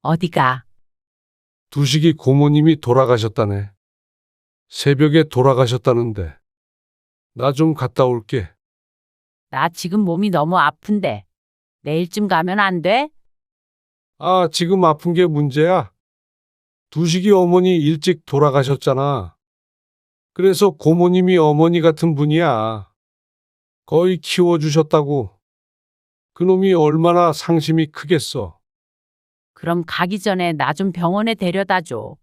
어디가? 두식이 고모님이 돌아가셨다네. 새벽에 돌아가셨다는데. 나 좀 갔다 올게. 나 지금 몸이 너무 아픈데. 내일쯤 가면 안 돼? 아, 지금 아픈 게 문제야? 두식이 어머니 일찍 돌아가셨잖아. 그래서 고모님이 어머니 같은 분이야. 거의 키워주셨다고. 그놈이 얼마나 상심이 크겠어. 그럼 가기 전에 나 좀 병원에 데려다 줘.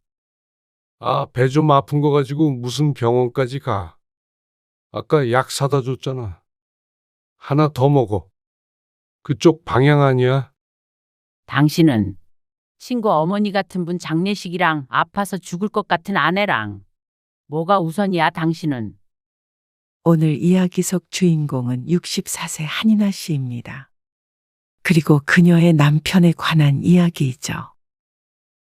아, 배 좀 아픈 거 가지고 무슨 병원까지 가. 아까 약 사다 줬잖아. 하나 더 먹어. 그쪽 방향 아니야? 당신은 친구 어머니 같은 분 장례식이랑 아파서 죽을 것 같은 아내랑 뭐가 우선이야, 당신은? 오늘 이야기 속 주인공은 64세 한인아 씨입니다. 그리고 그녀의 남편에 관한 이야기이죠.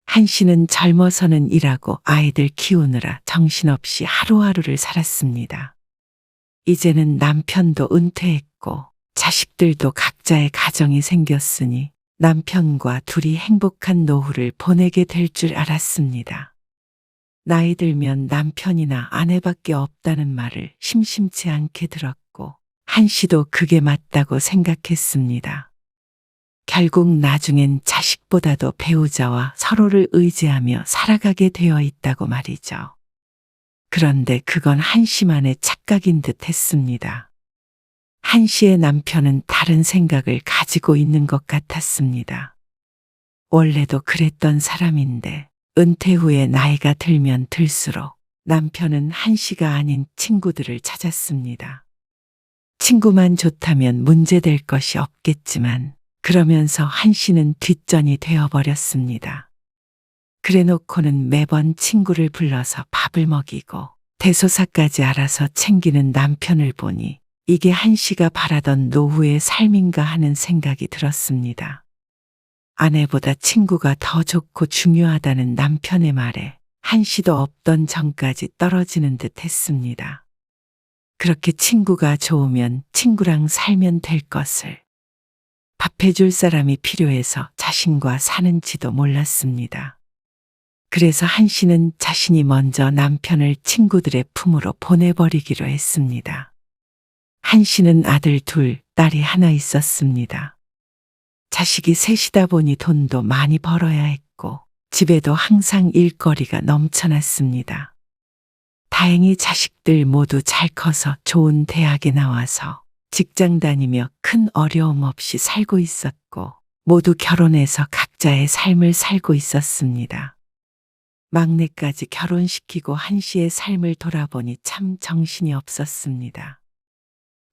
한 씨는 젊어서는 일하고 아이들 키우느라 정신없이 하루하루를 살았습니다. 이제는 남편도 은퇴했고 자식들도 각자의 가정이 생겼으니 남편과 둘이 행복한 노후를 보내게 될 줄 알았습니다. 나이 들면 남편이나 아내밖에 없다는 말을 심심치 않게 들었고 한 씨도 그게 맞다고 생각했습니다. 결국 나중엔 자식보다도 배우자와 서로를 의지하며 살아가게 되어 있다고 말이죠. 그런데 그건 한 씨만의 착각인 듯 했습니다. 한 씨의 남편은 다른 생각을 가지고 있는 것 같았습니다. 원래도 그랬던 사람인데 은퇴 후에 나이가 들면 들수록 남편은 한 씨가 아닌 친구들을 찾았습니다. 친구만 좋다면 문제될 것이 없겠지만 그러면서 한 씨는 뒷전이 되어버렸습니다. 그래놓고는 매번 친구를 불러서 밥을 먹이고 대소사까지 알아서 챙기는 남편을 보니 이게 한 씨가 바라던 노후의 삶인가 하는 생각이 들었습니다. 아내보다 친구가 더 좋고 중요하다는 남편의 말에 한 씨도 없던 정까지 떨어지는 듯 했습니다. 그렇게 친구가 좋으면 친구랑 살면 될 것을. 밥해줄 사람이 필요해서 자신과 사는지도 몰랐습니다. 그래서 한 씨는 자신이 먼저 남편을 친구들의 품으로 보내버리기로 했습니다. 한 씨는 아들 둘, 딸이 하나 있었습니다. 자식이 셋이다 보니 돈도 많이 벌어야 했고 집에도 항상 일거리가 넘쳐났습니다. 다행히 자식들 모두 잘 커서 좋은 대학에 나와서 직장 다니며 큰 어려움 없이 살고 있었고 모두 결혼해서 각자의 삶을 살고 있었습니다. 막내까지 결혼시키고 한 씨의 삶을 돌아보니 참 정신이 없었습니다.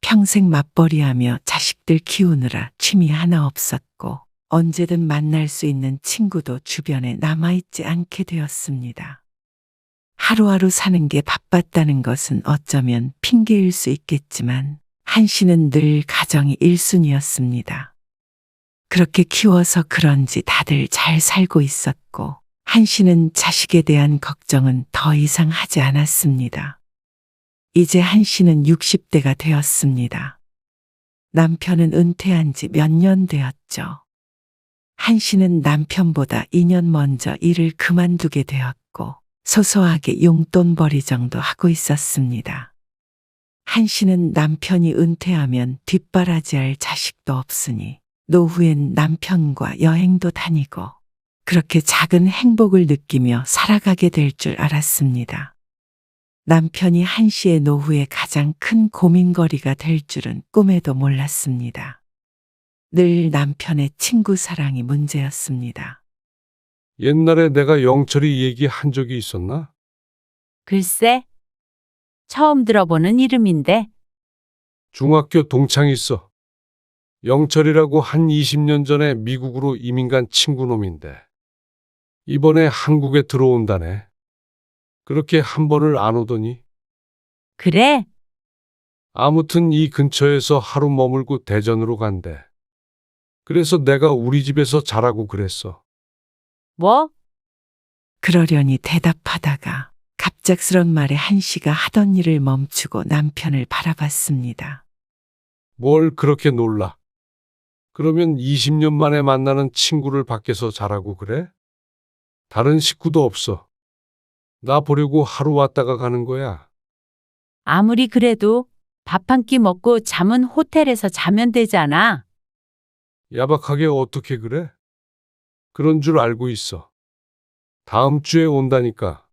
평생 맞벌이하며 자식들 키우느라 취미 하나 없었고 언제든 만날 수 있는 친구도 주변에 남아있지 않게 되었습니다. 하루하루 사는 게 바빴다는 것은 어쩌면 핑계일 수 있겠지만 한 씨는 늘 가정이 1순위였습니다. 그렇게 키워서 그런지 다들 잘 살고 있었고 한 씨는 자식에 대한 걱정은 더 이상 하지 않았습니다. 이제 한 씨는 60대가 되었습니다. 남편은 은퇴한 지 몇 년 되었죠. 한 씨는 남편보다 2년 먼저 일을 그만두게 되었고 소소하게 용돈벌이 정도 하고 있었습니다. 한 씨는 남편이 은퇴하면 뒷바라지할 자식도 없으니 노후엔 남편과 여행도 다니고 그렇게 작은 행복을 느끼며 살아가게 될 줄 알았습니다. 남편이 한 씨의 노후에 가장 큰 고민거리가 될 줄은 꿈에도 몰랐습니다. 늘 남편의 친구 사랑이 문제였습니다. 옛날에 내가 영철이 얘기한 적이 있었나? 글쎄, 처음 들어보는 이름인데. 중학교 동창 있어. 영철이라고 한 20년 전에 미국으로 이민 간 친구놈인데 이번에 한국에 들어온다네. 그렇게 한 번을 안 오더니 그래? 아무튼 이 근처에서 하루 머물고 대전으로 간대. 그래서 내가 우리 집에서 자라고 그랬어. 뭐? 그러려니 대답하다가 갑작스런 말에 한 씨가 하던 일을 멈추고 남편을 바라봤습니다. 뭘 그렇게 놀라? 그러면 20년 만에 만나는 친구를 밖에서 자라고 그래? 다른 식구도 없어. 나 보려고 하루 왔다가 가는 거야. 아무리 그래도 밥 한 끼 먹고 잠은 호텔에서 자면 되잖아. 야박하게 어떻게 그래? 그런 줄 알고 있어. 다음 주에 온다니까.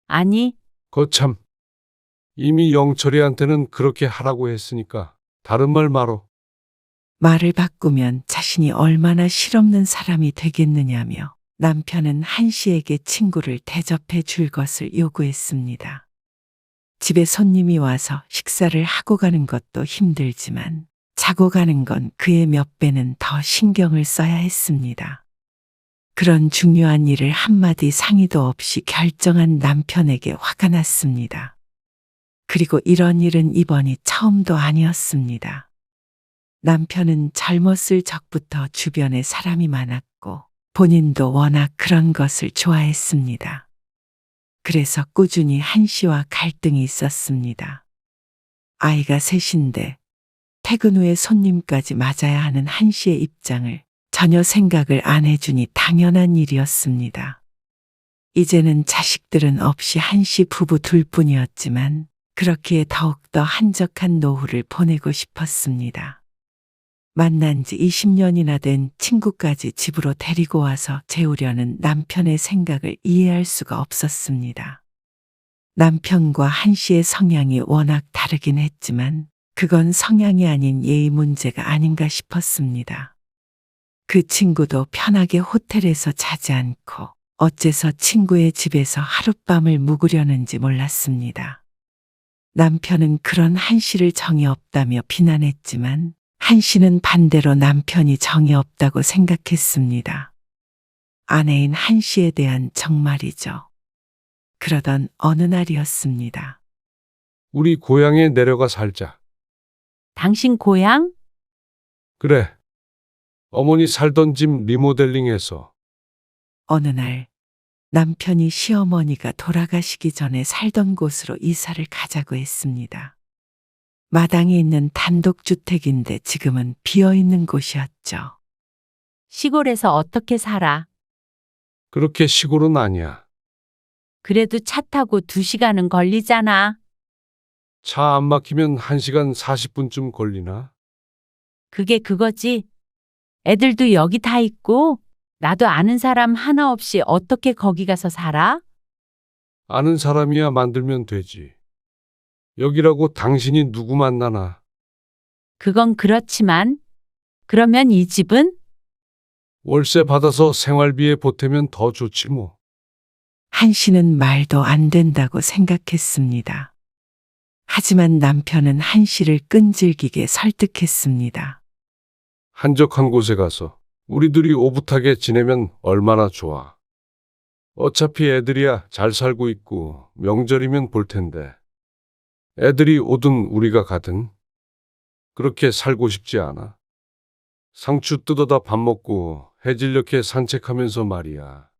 아니, 거참. 이미 영철이한테는 그렇게 하라고 했으니까 다른 말 말어. 말을 바꾸면 자신이 얼마나 실없는 사람이 되겠느냐며 남편은 한 씨에게 친구를 대접해 줄 것을 요구했습니다. 집에 손님이 와서 식사를 하고 가는 것도 힘들지만 자고 가는 건 그의 몇 배는 더 신경을 써야 했습니다. 그런 중요한 일을 한마디 상의도 없이 결정한 남편에게 화가 났습니다. 그리고 이런 일은 이번이 처음도 아니었습니다. 남편은 젊었을 적부터 주변에 사람이 많았고 본인도 워낙 그런 것을 좋아했습니다. 그래서 꾸준히 한 씨와 갈등이 있었습니다. 아이가 셋인데 퇴근 후에 손님까지 맞아야 하는 한 씨의 입장을 전혀 생각을 안 해주니 당연한 일이었습니다. 이제는 자식들은 없이 한 씨 부부 둘뿐이었지만 그렇기에 더욱더 한적한 노후를 보내고 싶었습니다. 만난 지 20년이나 된 친구까지 집으로 데리고 와서 재우려는 남편의 생각을 이해할 수가 없었습니다. 남편과 한 씨의 성향이 워낙 다르긴 했지만 그건 성향이 아닌 예의 문제가 아닌가 싶었습니다. 그 친구도 편하게 호텔에서 자지 않고 어째서 친구의 집에서 하룻밤을 묵으려는지 몰랐습니다. 남편은 그런 한 씨를 정이 없다며 비난했지만 한 씨는 반대로 남편이 정이 없다고 생각했습니다. 아내인 한 씨에 대한 정말이죠. 그러던 어느 날이었습니다. 우리 고향에 내려가 살자. 당신 고향? 그래. 어머니 살던 집 리모델링해서. 어느 날 남편이 시어머니가 돌아가시기 전에 살던 곳으로 이사를 가자고 했습니다. 마당에 있는 단독주택인데 지금은 비어있는 곳이었죠. 시골에서 어떻게 살아? 그렇게 시골은 아니야. 그래도 차 타고 2시간은 걸리잖아. 차 안 막히면 1시간 40분쯤 걸리나? 그게 그거지. 애들도 여기 다 있고 나도 아는 사람 하나 없이 어떻게 거기 가서 살아? 아는 사람이야 만들면 되지. 여기라고 당신이 누구 만나나? 그건 그렇지만 그러면 이 집은? 월세 받아서 생활비에 보태면 더 좋지 뭐. 한 씨는 말도 안 된다고 생각했습니다. 하지만 남편은 한 씨를 끈질기게 설득했습니다. 한적한 곳에 가서 우리들이 오붓하게 지내면 얼마나 좋아. 어차피 애들이야 잘 살고 있고 명절이면 볼 텐데. 애들이 오든 우리가 가든 그렇게 살고 싶지 않아. 상추 뜯어다 밥 먹고 해질녘에 산책하면서 말이야.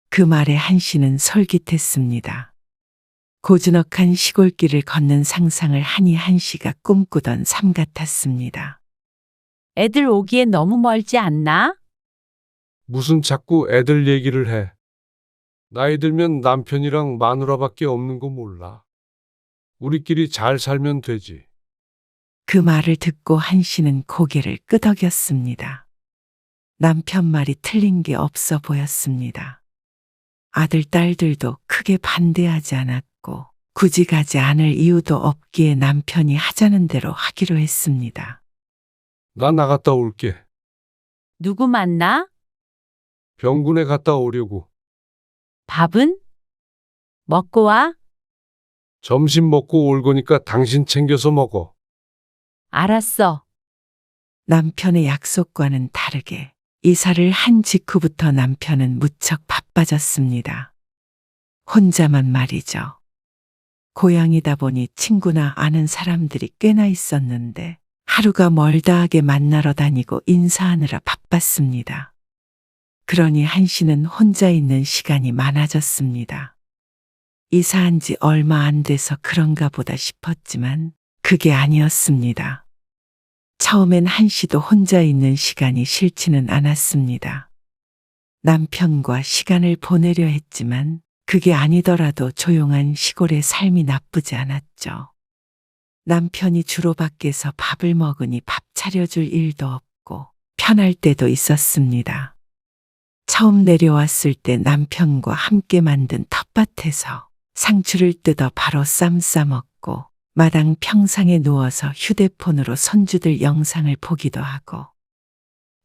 그 말에 한 씨는 솔깃했습니다. 고즈넉한 시골길을 걷는 상상을 하니 한 씨가 꿈꾸던 삶 같았습니다. 애들 오기에 너무 멀지 않나? 무슨 자꾸 애들 얘기를 해. 나이 들면 남편이랑 마누라밖에 없는 거 몰라. 우리끼리 잘 살면 되지. 그 말을 듣고 한 씨는 고개를 끄덕였습니다. 남편 말이 틀린 게 없어 보였습니다. 아들, 딸들도 크게 반대하지 않았고 굳이 가지 않을 이유도 없기에 남편이 하자는 대로 하기로 했습니다. 나 나갔다 올게. 누구 만나? 병군에 갔다 오려고. 밥은? 먹고 와? 점심 먹고 올 거니까 당신 챙겨서 먹어. 알았어. 남편의 약속과는 다르게 이사를 한 직후부터 남편은 무척 바빠졌습니다. 혼자만 말이죠. 고향이다 보니 친구나 아는 사람들이 꽤나 있었는데 하루가 멀다 하게 만나러 다니고 인사하느라 바빴습니다. 그러니 한 씨는 혼자 있는 시간이 많아졌습니다. 이사한 지 얼마 안 돼서 그런가 보다 싶었지만 그게 아니었습니다. 처음엔 한 씨도 혼자 있는 시간이 싫지는 않았습니다. 남편과 시간을 보내려 했지만 그게 아니더라도 조용한 시골의 삶이 나쁘지 않았죠. 남편이 주로 밖에서 밥을 먹으니 밥 차려줄 일도 없고 편할 때도 있었습니다. 처음 내려왔을 때 남편과 함께 만든 텃밭에서 상추를 뜯어 바로 쌈 싸먹고 마당 평상에 누워서 휴대폰으로 손주들 영상을 보기도 하고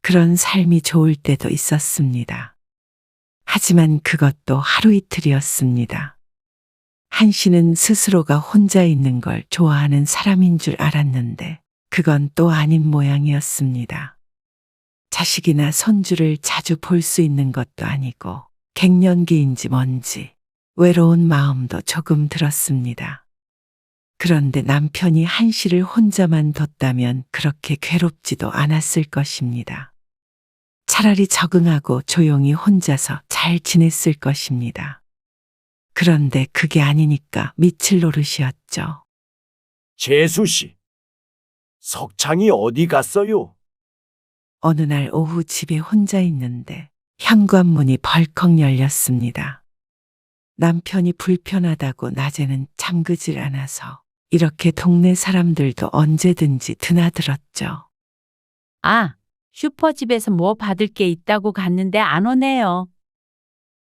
그런 삶이 좋을 때도 있었습니다. 하지만 그것도 하루 이틀이었습니다. 한 씨는 스스로가 혼자 있는 걸 좋아하는 사람인 줄 알았는데 그건 또 아닌 모양이었습니다. 자식이나 손주를 자주 볼 수 있는 것도 아니고 갱년기인지 뭔지 외로운 마음도 조금 들었습니다. 그런데 남편이 한 씨를 혼자만 뒀다면 그렇게 괴롭지도 않았을 것입니다. 차라리 적응하고 조용히 혼자서 잘 지냈을 것입니다. 그런데 그게 아니니까 미칠 노릇이었죠. 재수 씨, 석창이 어디 갔어요? 어느 날 오후 집에 혼자 있는데 현관문이 벌컥 열렸습니다. 남편이 불편하다고 낮에는 잠그질 않아서 이렇게 동네 사람들도 언제든지 드나들었죠. 아, 슈퍼집에서 뭐 받을 게 있다고 갔는데 안 오네요.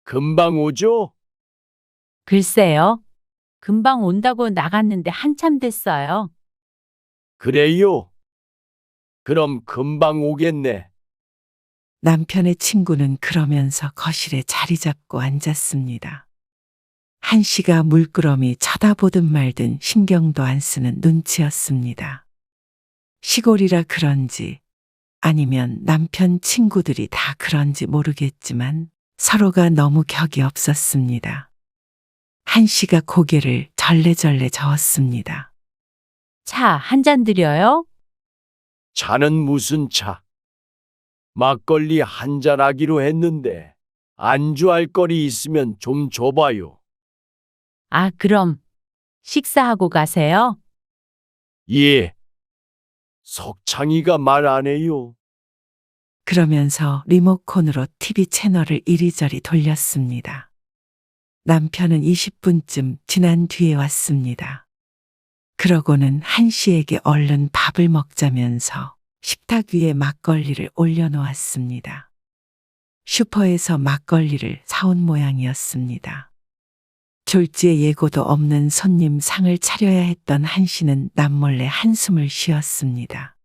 금방 오죠? 글쎄요. 금방 온다고 나갔는데 한참 됐어요. 그래요? 그럼 금방 오겠네. 남편의 친구는 그러면서 거실에 자리 잡고 앉았습니다. 한 씨가 물끄러미 쳐다보든 말든 신경도 안 쓰는 눈치였습니다. 시골이라 그런지 아니면 남편 친구들이 다 그런지 모르겠지만 서로가 너무 격이 없었습니다. 한 씨가 고개를 절레절레 저었습니다. 차 한 잔 드려요? 차는 무슨 차? 막걸리 한잔 하기로 했는데 안주할 거리 있으면 좀 줘봐요. 아, 그럼 식사하고 가세요. 예. 석창이가 말 안 해요. 그러면서 리모컨으로 TV 채널을 이리저리 돌렸습니다. 남편은 20분쯤 지난 뒤에 왔습니다. 그러고는 한 씨에게 얼른 밥을 먹자면서 식탁 위에 막걸리를 올려놓았습니다. 슈퍼에서 막걸리를 사온 모양이었습니다. 졸지에 예고도 없는 손님 상을 차려야 했던 한 씨는 남몰래 한숨을 쉬었습니다.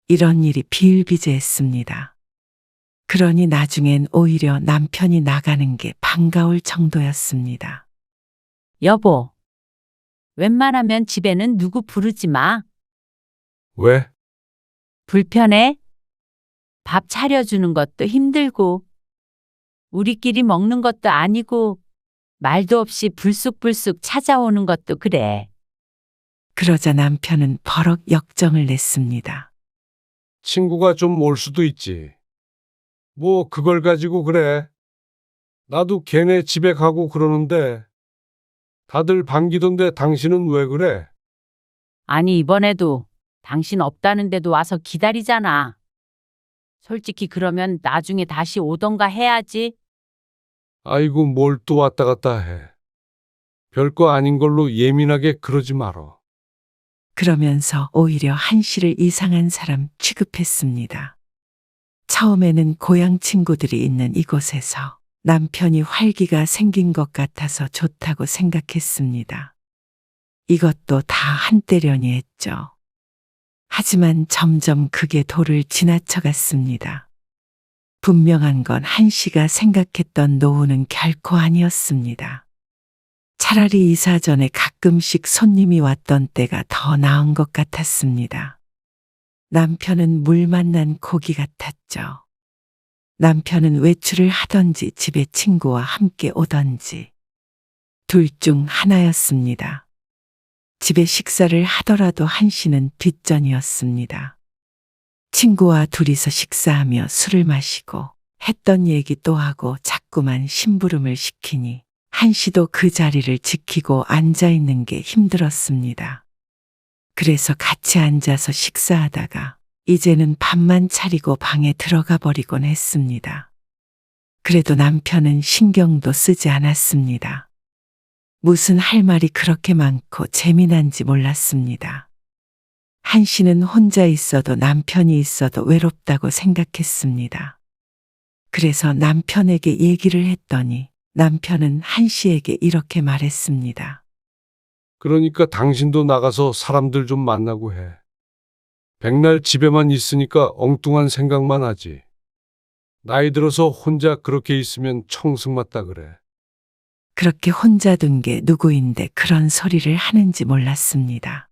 이런 일이 비일비재했습니다. 그러니 나중엔 오히려 남편이 나가는 게 반가울 정도였습니다. 여보, 웬만하면 집에는 누구 부르지 마. 왜? 불편해? 밥 차려주는 것도 힘들고, 우리끼리 먹는 것도 아니고, 말도 없이 불쑥불쑥 찾아오는 것도 그래. 그러자 남편은 버럭 역정을 냈습니다. 친구가 좀 올 수도 있지. 뭐 그걸 가지고 그래. 나도 걔네 집에 가고 그러는데 다들 반기던데 당신은 왜 그래? 아니, 이번에도 당신 없다는데도 와서 기다리잖아. 솔직히 그러면 나중에 다시 오던가 해야지. 아이고 뭘 또 왔다 갔다 해. 별거 아닌 걸로 예민하게 그러지 말어. 그러면서 오히려 한 씨를 이상한 사람 취급했습니다. 처음에는 고향 친구들이 있는 이곳에서 남편이 활기가 생긴 것 같아서 좋다고 생각했습니다. 이것도 다 한때련이 했죠. 하지만 점점 그게 도를 지나쳐갔습니다. 분명한 건 한 씨가 생각했던 노후는 결코 아니었습니다. 차라리 이사 전에 가끔씩 손님이 왔던 때가 더 나은 것 같았습니다. 남편은 물 만난 고기 같았죠. 남편은 외출을 하던지 집에 친구와 함께 오던지 둘 중 하나였습니다. 집에 식사를 하더라도 한 씨는 뒷전이었습니다. 친구와 둘이서 식사하며 술을 마시고 했던 얘기 또 하고 자꾸만 심부름을 시키니 한 씨도 그 자리를 지키고 앉아 있는 게 힘들었습니다. 그래서 같이 앉아서 식사하다가 이제는 밥만 차리고 방에 들어가 버리곤 했습니다. 그래도 남편은 신경도 쓰지 않았습니다. 무슨 할 말이 그렇게 많고 재미난지 몰랐습니다. 한 씨는 혼자 있어도 남편이 있어도 외롭다고 생각했습니다. 그래서 남편에게 얘기를 했더니 남편은 한 씨에게 이렇게 말했습니다. 그러니까 당신도 나가서 사람들 좀 만나고 해. 백날 집에만 있으니까 엉뚱한 생각만 하지. 나이 들어서 혼자 그렇게 있으면 청승맞다 그래. 그렇게 혼자 둔 게 누구인데 그런 소리를 하는지 몰랐습니다.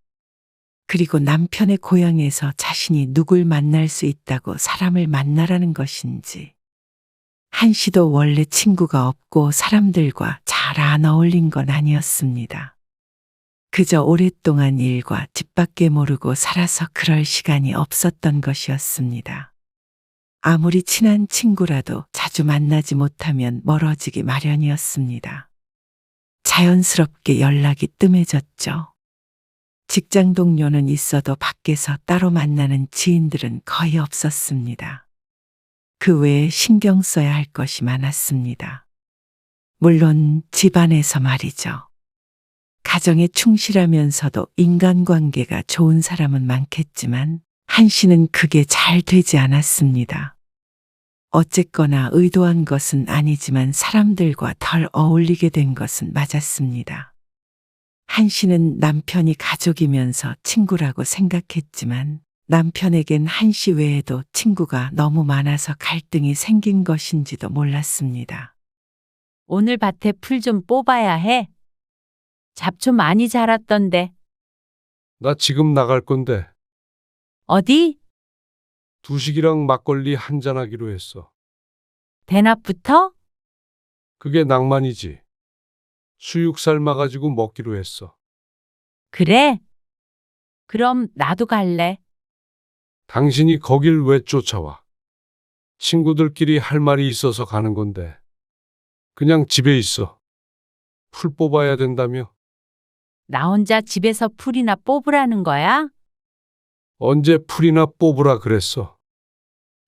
그리고 남편의 고향에서 자신이 누굴 만날 수 있다고 사람을 만나라는 것인지. 한 씨도 원래 친구가 없고 사람들과 잘 안 어울린 건 아니었습니다. 그저 오랫동안 일과 집 밖에 모르고 살아서 그럴 시간이 없었던 것이었습니다. 아무리 친한 친구라도 자주 만나지 못하면 멀어지기 마련이었습니다. 자연스럽게 연락이 뜸해졌죠. 직장 동료는 있어도 밖에서 따로 만나는 지인들은 거의 없었습니다. 그 외에 신경 써야 할 것이 많았습니다. 물론 집안에서 말이죠. 가정에 충실하면서도 인간관계가 좋은 사람은 많겠지만 한 씨는 그게 잘 되지 않았습니다. 어쨌거나 의도한 것은 아니지만 사람들과 덜 어울리게 된 것은 맞았습니다. 한 씨는 남편이 가족이면서 친구라고 생각했지만 남편에겐 한 씨 외에도 친구가 너무 많아서 갈등이 생긴 것인지도 몰랐습니다. 오늘 밭에 풀 좀 뽑아야 해. 잡초 많이 자랐던데. 나 지금 나갈 건데 어디? 두식이랑 막걸리 한잔 하기로 했어. 대낮부터? 그게 낭만이지. 수육 삶아가지고 먹기로 했어. 그래? 그럼 나도 갈래. 당신이 거길 왜 쫓아와? 친구들끼리 할 말이 있어서 가는 건데. 그냥 집에 있어. 풀 뽑아야 된다며? 나 혼자 집에서 풀이나 뽑으라는 거야? 언제 풀이나 뽑으라 그랬어?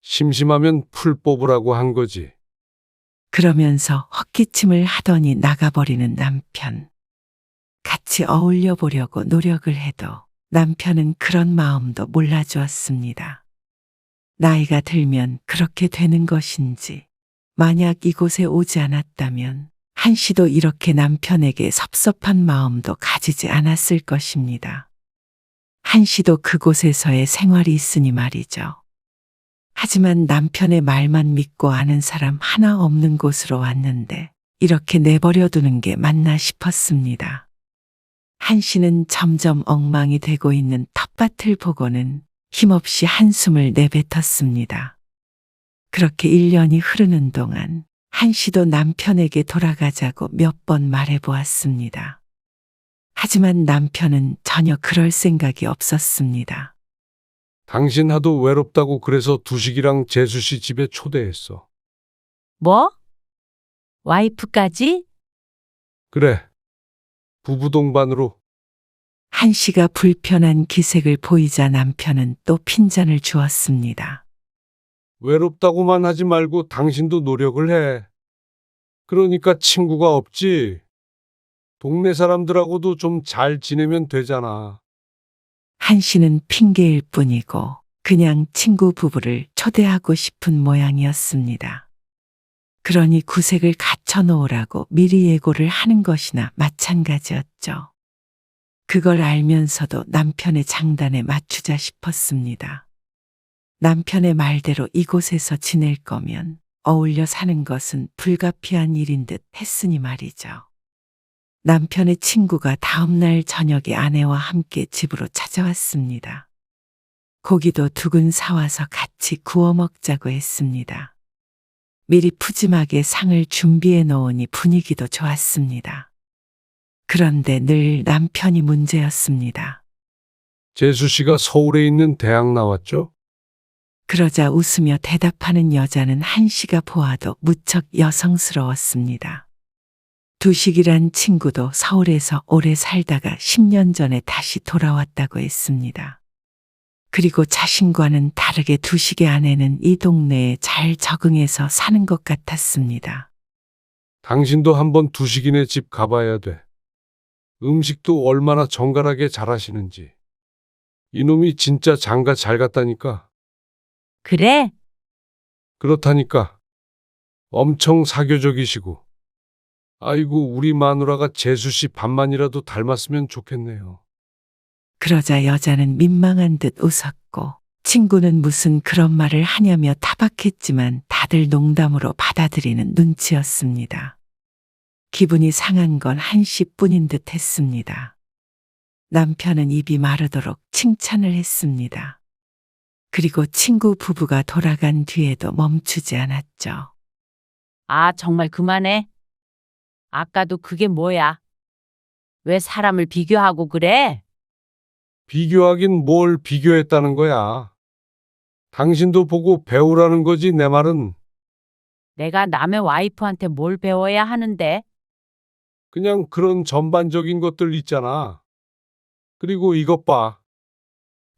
심심하면 풀 뽑으라고 한 거지. 그러면서 헛기침을 하더니 나가버리는 남편. 같이 어울려 보려고 노력을 해도 남편은 그런 마음도 몰라주었습니다. 나이가 들면 그렇게 되는 것인지, 만약 이곳에 오지 않았다면 한 씨도 이렇게 남편에게 섭섭한 마음도 가지지 않았을 것입니다. 한 씨도 그곳에서의 생활이 있으니 말이죠. 하지만 남편의 말만 믿고 아는 사람 하나 없는 곳으로 왔는데 이렇게 내버려 두는 게 맞나 싶었습니다. 한 씨는 점점 엉망이 되고 있는 텃밭을 보고는 힘없이 한숨을 내뱉었습니다. 그렇게 1년이 흐르는 동안 한 씨도 남편에게 돌아가자고 몇 번 말해보았습니다. 하지만 남편은 전혀 그럴 생각이 없었습니다. 당신 하도 외롭다고 그래서 두식이랑 재수 씨 집에 초대했어. 뭐? 와이프까지? 그래. 부부 동반으로. 한 씨가 불편한 기색을 보이자 남편은 또 핀잔을 주었습니다. 외롭다고만 하지 말고 당신도 노력을 해. 그러니까 친구가 없지. 동네 사람들하고도 좀 잘 지내면 되잖아. 한 씨는 핑계일 뿐이고 그냥 친구 부부를 초대하고 싶은 모양이었습니다. 그러니 구색을 갖춰 놓으라고 미리 예고를 하는 것이나 마찬가지였죠. 그걸 알면서도 남편의 장단에 맞추자 싶었습니다. 남편의 말대로 이곳에서 지낼 거면 어울려 사는 것은 불가피한 일인 듯 했으니 말이죠. 남편의 친구가 다음날 저녁에 아내와 함께 집으로 찾아왔습니다. 고기도 2근 사와서 같이 구워 먹자고 했습니다. 미리 푸짐하게 상을 준비해 놓으니 분위기도 좋았습니다. 그런데 늘 남편이 문제였습니다. 재수 씨가 서울에 있는 대학 나왔죠? 그러자 웃으며 대답하는 여자는 한 씨가 보아도 무척 여성스러웠습니다. 두식이란 친구도 서울에서 오래 살다가 10년 전에 다시 돌아왔다고 했습니다. 그리고 자신과는 다르게 두식의 아내는 이 동네에 잘 적응해서 사는 것 같았습니다. 당신도 한번 두식이네 집 가봐야 돼. 음식도 얼마나 정갈하게 잘하시는지. 이놈이 진짜 장가 잘 갔다니까. 그래? 그렇다니까. 엄청 사교적이시고. 아이고, 우리 마누라가 재수 씨 반만이라도 닮았으면 좋겠네요. 그러자 여자는 민망한 듯 웃었고 친구는 무슨 그런 말을 하냐며 타박했지만 다들 농담으로 받아들이는 눈치였습니다. 기분이 상한 건 한씨뿐인 듯 했습니다. 남편은 입이 마르도록 칭찬을 했습니다. 그리고 친구 부부가 돌아간 뒤에도 멈추지 않았죠. 아, 정말 그만해. 아까도 그게 뭐야? 왜 사람을 비교하고 그래? 비교하긴 뭘 비교했다는 거야. 당신도 보고 배우라는 거지, 내 말은. 내가 남의 와이프한테 뭘 배워야 하는데? 그냥 그런 전반적인 것들 있잖아. 그리고 이것 봐.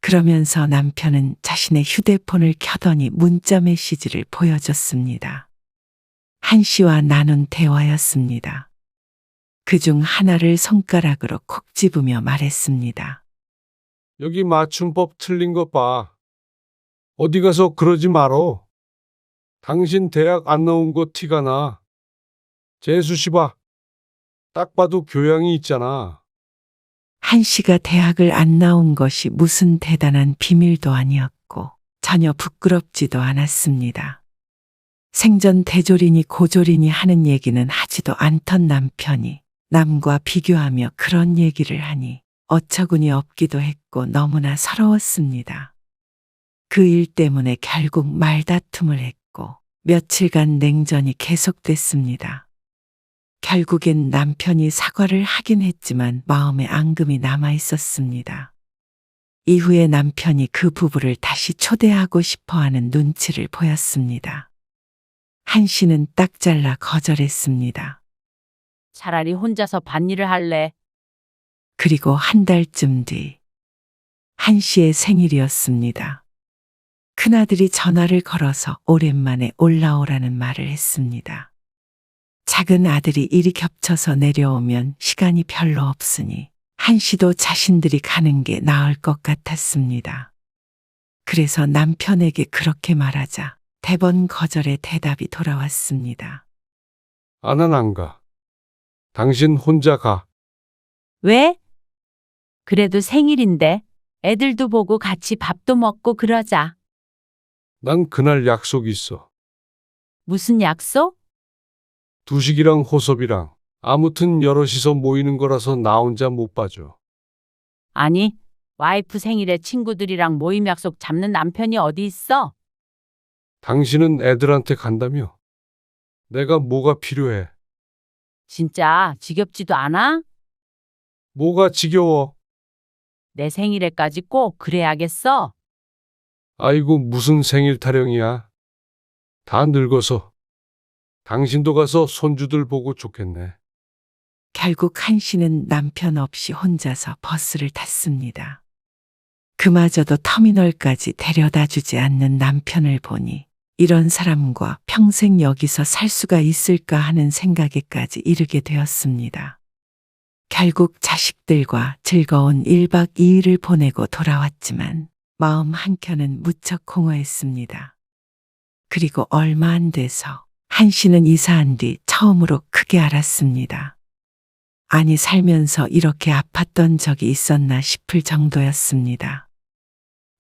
그러면서 남편은 자신의 휴대폰을 켜더니 문자 메시지를 보여줬습니다. 한 씨와 나눈 대화였습니다. 그중 하나를 손가락으로 콕 집으며 말했습니다. 여기 맞춤법 틀린 것 봐. 어디 가서 그러지 말어. 당신 대학 안 나온 거 티가 나. 재수 씨 봐. 딱 봐도 교양이 있잖아. 한 씨가 대학을 안 나온 것이 무슨 대단한 비밀도 아니었고 전혀 부끄럽지도 않았습니다. 생전 대조리니 고조리니 하는 얘기는 하지도 않던 남편이 남과 비교하며 그런 얘기를 하니 어처구니 없기도 했고 너무나 서러웠습니다. 그 일 때문에 결국 말다툼을 했고 며칠간 냉전이 계속됐습니다. 결국엔 남편이 사과를 하긴 했지만 마음에 앙금이 남아 있었습니다. 이후에 남편이 그 부부를 다시 초대하고 싶어 하는 눈치를 보였습니다. 한 씨는 딱 잘라 거절했습니다. 차라리 혼자서 밭일을 할래. 그리고 한 달쯤 뒤, 한 씨의 생일이었습니다. 큰아들이 전화를 걸어서 오랜만에 올라오라는 말을 했습니다. 작은 아들이 일이 겹쳐서 내려오면 시간이 별로 없으니 한 씨도 자신들이 가는 게 나을 것 같았습니다. 그래서 남편에게 그렇게 말하자 대번 거절의 대답이 돌아왔습니다. 나는 안 가. 당신 혼자 가. 왜? 그래도 생일인데 애들도 보고 같이 밥도 먹고 그러자. 난 그날 약속 있어. 무슨 약속? 두식이랑 호섭이랑. 아무튼 여럿이서 모이는 거라서 나 혼자 못 봐줘. 아니, 와이프 생일에 친구들이랑 모임 약속 잡는 남편이 어디 있어? 당신은 애들한테 간다며? 내가 뭐가 필요해? 진짜 지겹지도 않아? 뭐가 지겨워? 내 생일에까지 꼭 그래야겠어? 아이고, 무슨 생일 타령이야. 다 늙어서. 당신도 가서 손주들 보고 좋겠네. 결국 한 씨는 남편 없이 혼자서 버스를 탔습니다. 그마저도 터미널까지 데려다 주지 않는 남편을 보니 이런 사람과 평생 여기서 살 수가 있을까 하는 생각에까지 이르게 되었습니다. 결국 자식들과 즐거운 1박 2일을 보내고 돌아왔지만 마음 한켠은 무척 공허했습니다. 그리고 얼마 안 돼서 한 씨는 이사한 뒤 처음으로 크게 알았습니다. 아니, 살면서 이렇게 아팠던 적이 있었나 싶을 정도였습니다.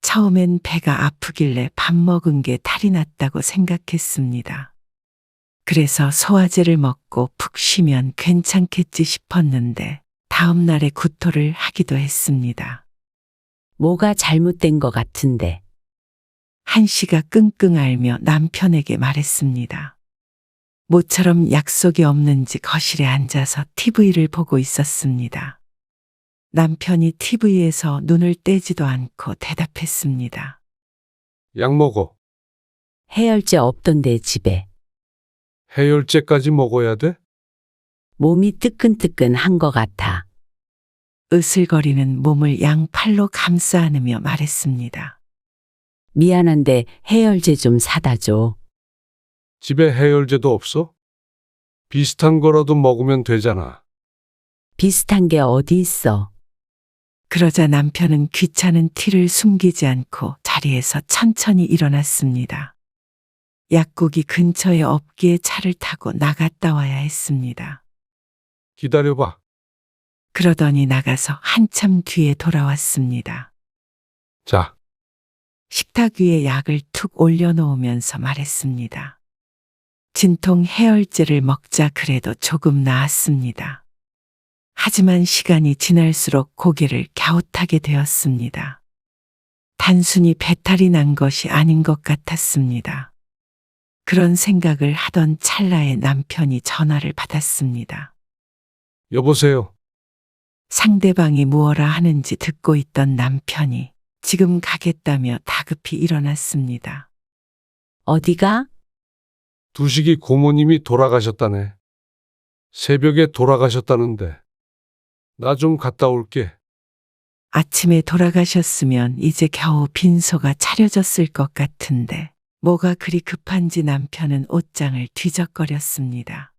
처음엔 배가 아프길래 밥 먹은 게 탈이 났다고 생각했습니다. 그래서 소화제를 먹고 푹 쉬면 괜찮겠지 싶었는데 다음 날에 구토를 하기도 했습니다. 뭐가 잘못된 것 같은데. 한 씨가 끙끙 앓며 남편에게 말했습니다. 모처럼 약속이 없는지 거실에 앉아서 TV를 보고 있었습니다. 남편이 TV에서 눈을 떼지도 않고 대답했습니다. 약 먹어. 해열제 없던데 집에. 해열제까지 먹어야 돼? 몸이 뜨끈뜨끈한 것 같아. 으슬거리는 몸을 양팔로 감싸 안으며 말했습니다. 미안한데 해열제 좀 사다 줘. 집에 해열제도 없어? 비슷한 거라도 먹으면 되잖아. 비슷한 게 어디 있어? 그러자 남편은 귀찮은 티를 숨기지 않고 자리에서 천천히 일어났습니다. 약국이 근처에 없기에 차를 타고 나갔다 와야 했습니다. 기다려봐. 그러더니 나가서 한참 뒤에 돌아왔습니다. 자, 식탁 위에 약을 툭 올려놓으면서 말했습니다. 진통 해열제를 먹자 그래도 조금 나았습니다. 하지만 시간이 지날수록 고개를 갸웃하게 되었습니다. 단순히 배탈이 난 것이 아닌 것 같았습니다. 그런 생각을 하던 찰나에 남편이 전화를 받았습니다. 여보세요. 상대방이 무엇라 하는지 듣고 있던 남편이 지금 가겠다며 다급히 일어났습니다. 어디가? 두식이 고모님이 돌아가셨다네. 새벽에 돌아가셨다는데. 나 좀 갔다 올게. 아침에 돌아가셨으면 이제 겨우 빈소가 차려졌을 것 같은데 뭐가 그리 급한지 남편은 옷장을 뒤적거렸습니다.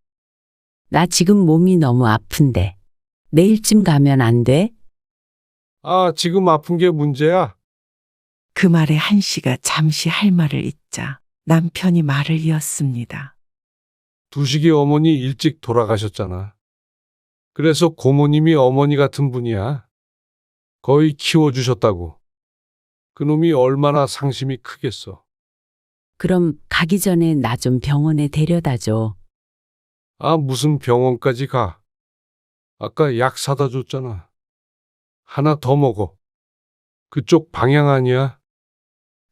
나 지금 몸이 너무 아픈데. 내일쯤 가면 안 돼? 아, 지금 아픈 게 문제야? 그 말에 한씨가 잠시 할 말을 잇자 남편이 말을 이었습니다. 두식이 어머니 일찍 돌아가셨잖아. 그래서 고모님이 어머니 같은 분이야. 거의 키워주셨다고. 그놈이 얼마나 상심이 크겠어. 그럼 가기 전에 나 좀 병원에 데려다 줘. 아, 무슨 병원까지 가. 아까 약 사다 줬잖아. 하나 더 먹어. 그쪽 방향 아니야?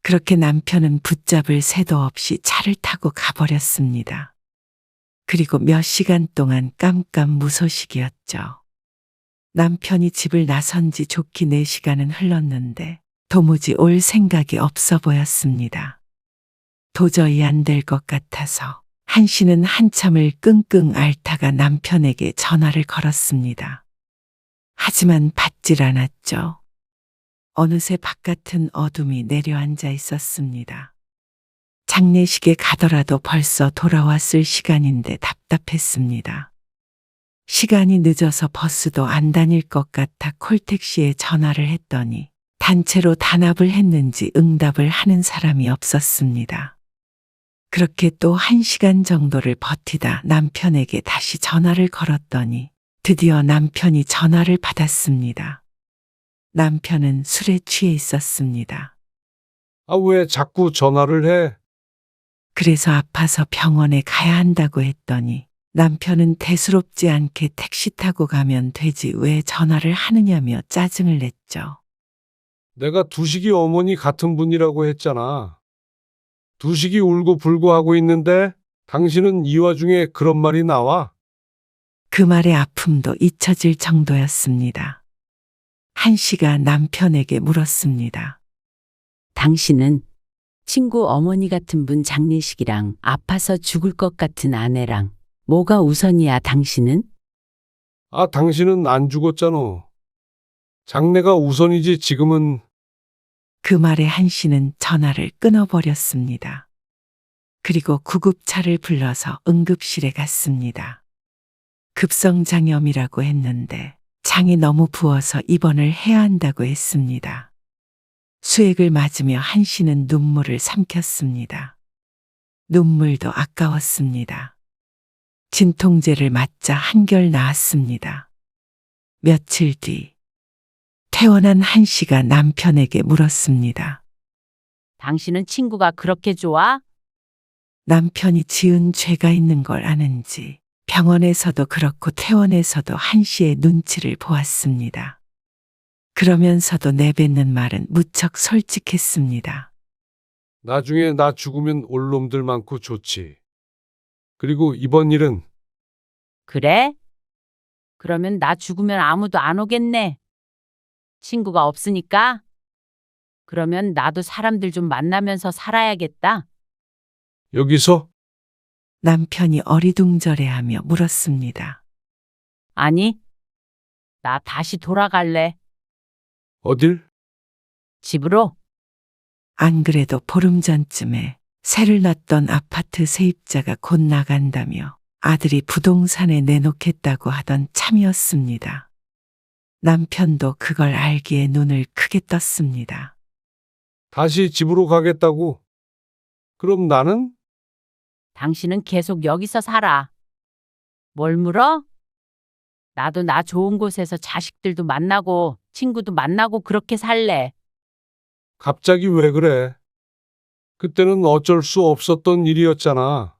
그렇게 남편은 붙잡을 새도 없이 차를 타고 가버렸습니다. 그리고 몇 시간 동안 깜깜무소식이었죠. 남편이 집을 나선 지 좋기 4시간은 흘렀는데 도무지 올 생각이 없어 보였습니다. 도저히 안 될 것 같아서 한씨는 한참을 끙끙 앓다가 남편에게 전화를 걸었습니다. 하지만 받질 않았죠. 어느새 바깥은 어둠이 내려앉아 있었습니다. 장례식에 가더라도 벌써 돌아왔을 시간인데 답답했습니다. 시간이 늦어서 버스도 안 다닐 것 같아 콜택시에 전화를 했더니 단체로 단합을 했는지 응답을 하는 사람이 없었습니다. 그렇게 또 1시간 정도를 버티다 남편에게 다시 전화를 걸었더니 드디어 남편이 전화를 받았습니다. 남편은 술에 취해 있었습니다. 아, 왜 자꾸 전화를 해? 그래서 아파서 병원에 가야 한다고 했더니 남편은 대수롭지 않게 택시 타고 가면 되지 왜 전화를 하느냐며 짜증을 냈죠. 내가 두식이 어머니 같은 분이라고 했잖아. 두식이 울고 불고 하고 있는데 당신은 이 와중에 그런 말이 나와? 그 말의 아픔도 잊혀질 정도였습니다. 한씨가 남편에게 물었습니다. 당신은 친구 어머니 같은 분 장례식이랑 아파서 죽을 것 같은 아내랑 뭐가 우선이야 당신은? 아, 당신은 안 죽었잖아. 장래가 우선이지 지금은. 그 말에 한씨는 전화를 끊어버렸습니다. 그리고 구급차를 불러서 응급실에 갔습니다. 급성장염이라고 했는데 장이 너무 부어서 입원을 해야 한다고 했습니다. 수액을 맞으며 한씨는 눈물을 삼켰습니다. 눈물도 아까웠습니다. 진통제를 맞자 한결 나았습니다. 며칠 뒤 퇴원한 한씨가 남편에게 물었습니다. 당신은 친구가 그렇게 좋아? 남편이 지은 죄가 있는 걸 아는지 병원에서도 그렇고 퇴원에서도 한씨의 눈치를 보았습니다. 그러면서도 내뱉는 말은 무척 솔직했습니다. 나중에 나 죽으면 올 놈들 많고 좋지. 그리고 이번 일은 그래? 그러면 나 죽으면 아무도 안 오겠네. 친구가 없으니까? 그러면 나도 사람들 좀 만나면서 살아야겠다. 여기서 남편이 어리둥절해하며 물었습니다. 아니, 나 다시 돌아갈래. 어딜? 집으로. 안 그래도 보름 전쯤에 새를 낳던 아파트 세입자가 곧 나간다며 아들이 부동산에 내놓겠다고 하던 참이었습니다. 남편도 그걸 알기에 눈을 크게 떴습니다. 다시 집으로 가겠다고? 그럼 나는? 당신은 계속 여기서 살아. 뭘 물어? 나도 나 좋은 곳에서 자식들도 만나고 친구도 만나고 그렇게 살래. 갑자기 왜 그래? 그때는 어쩔 수 없었던 일이었잖아.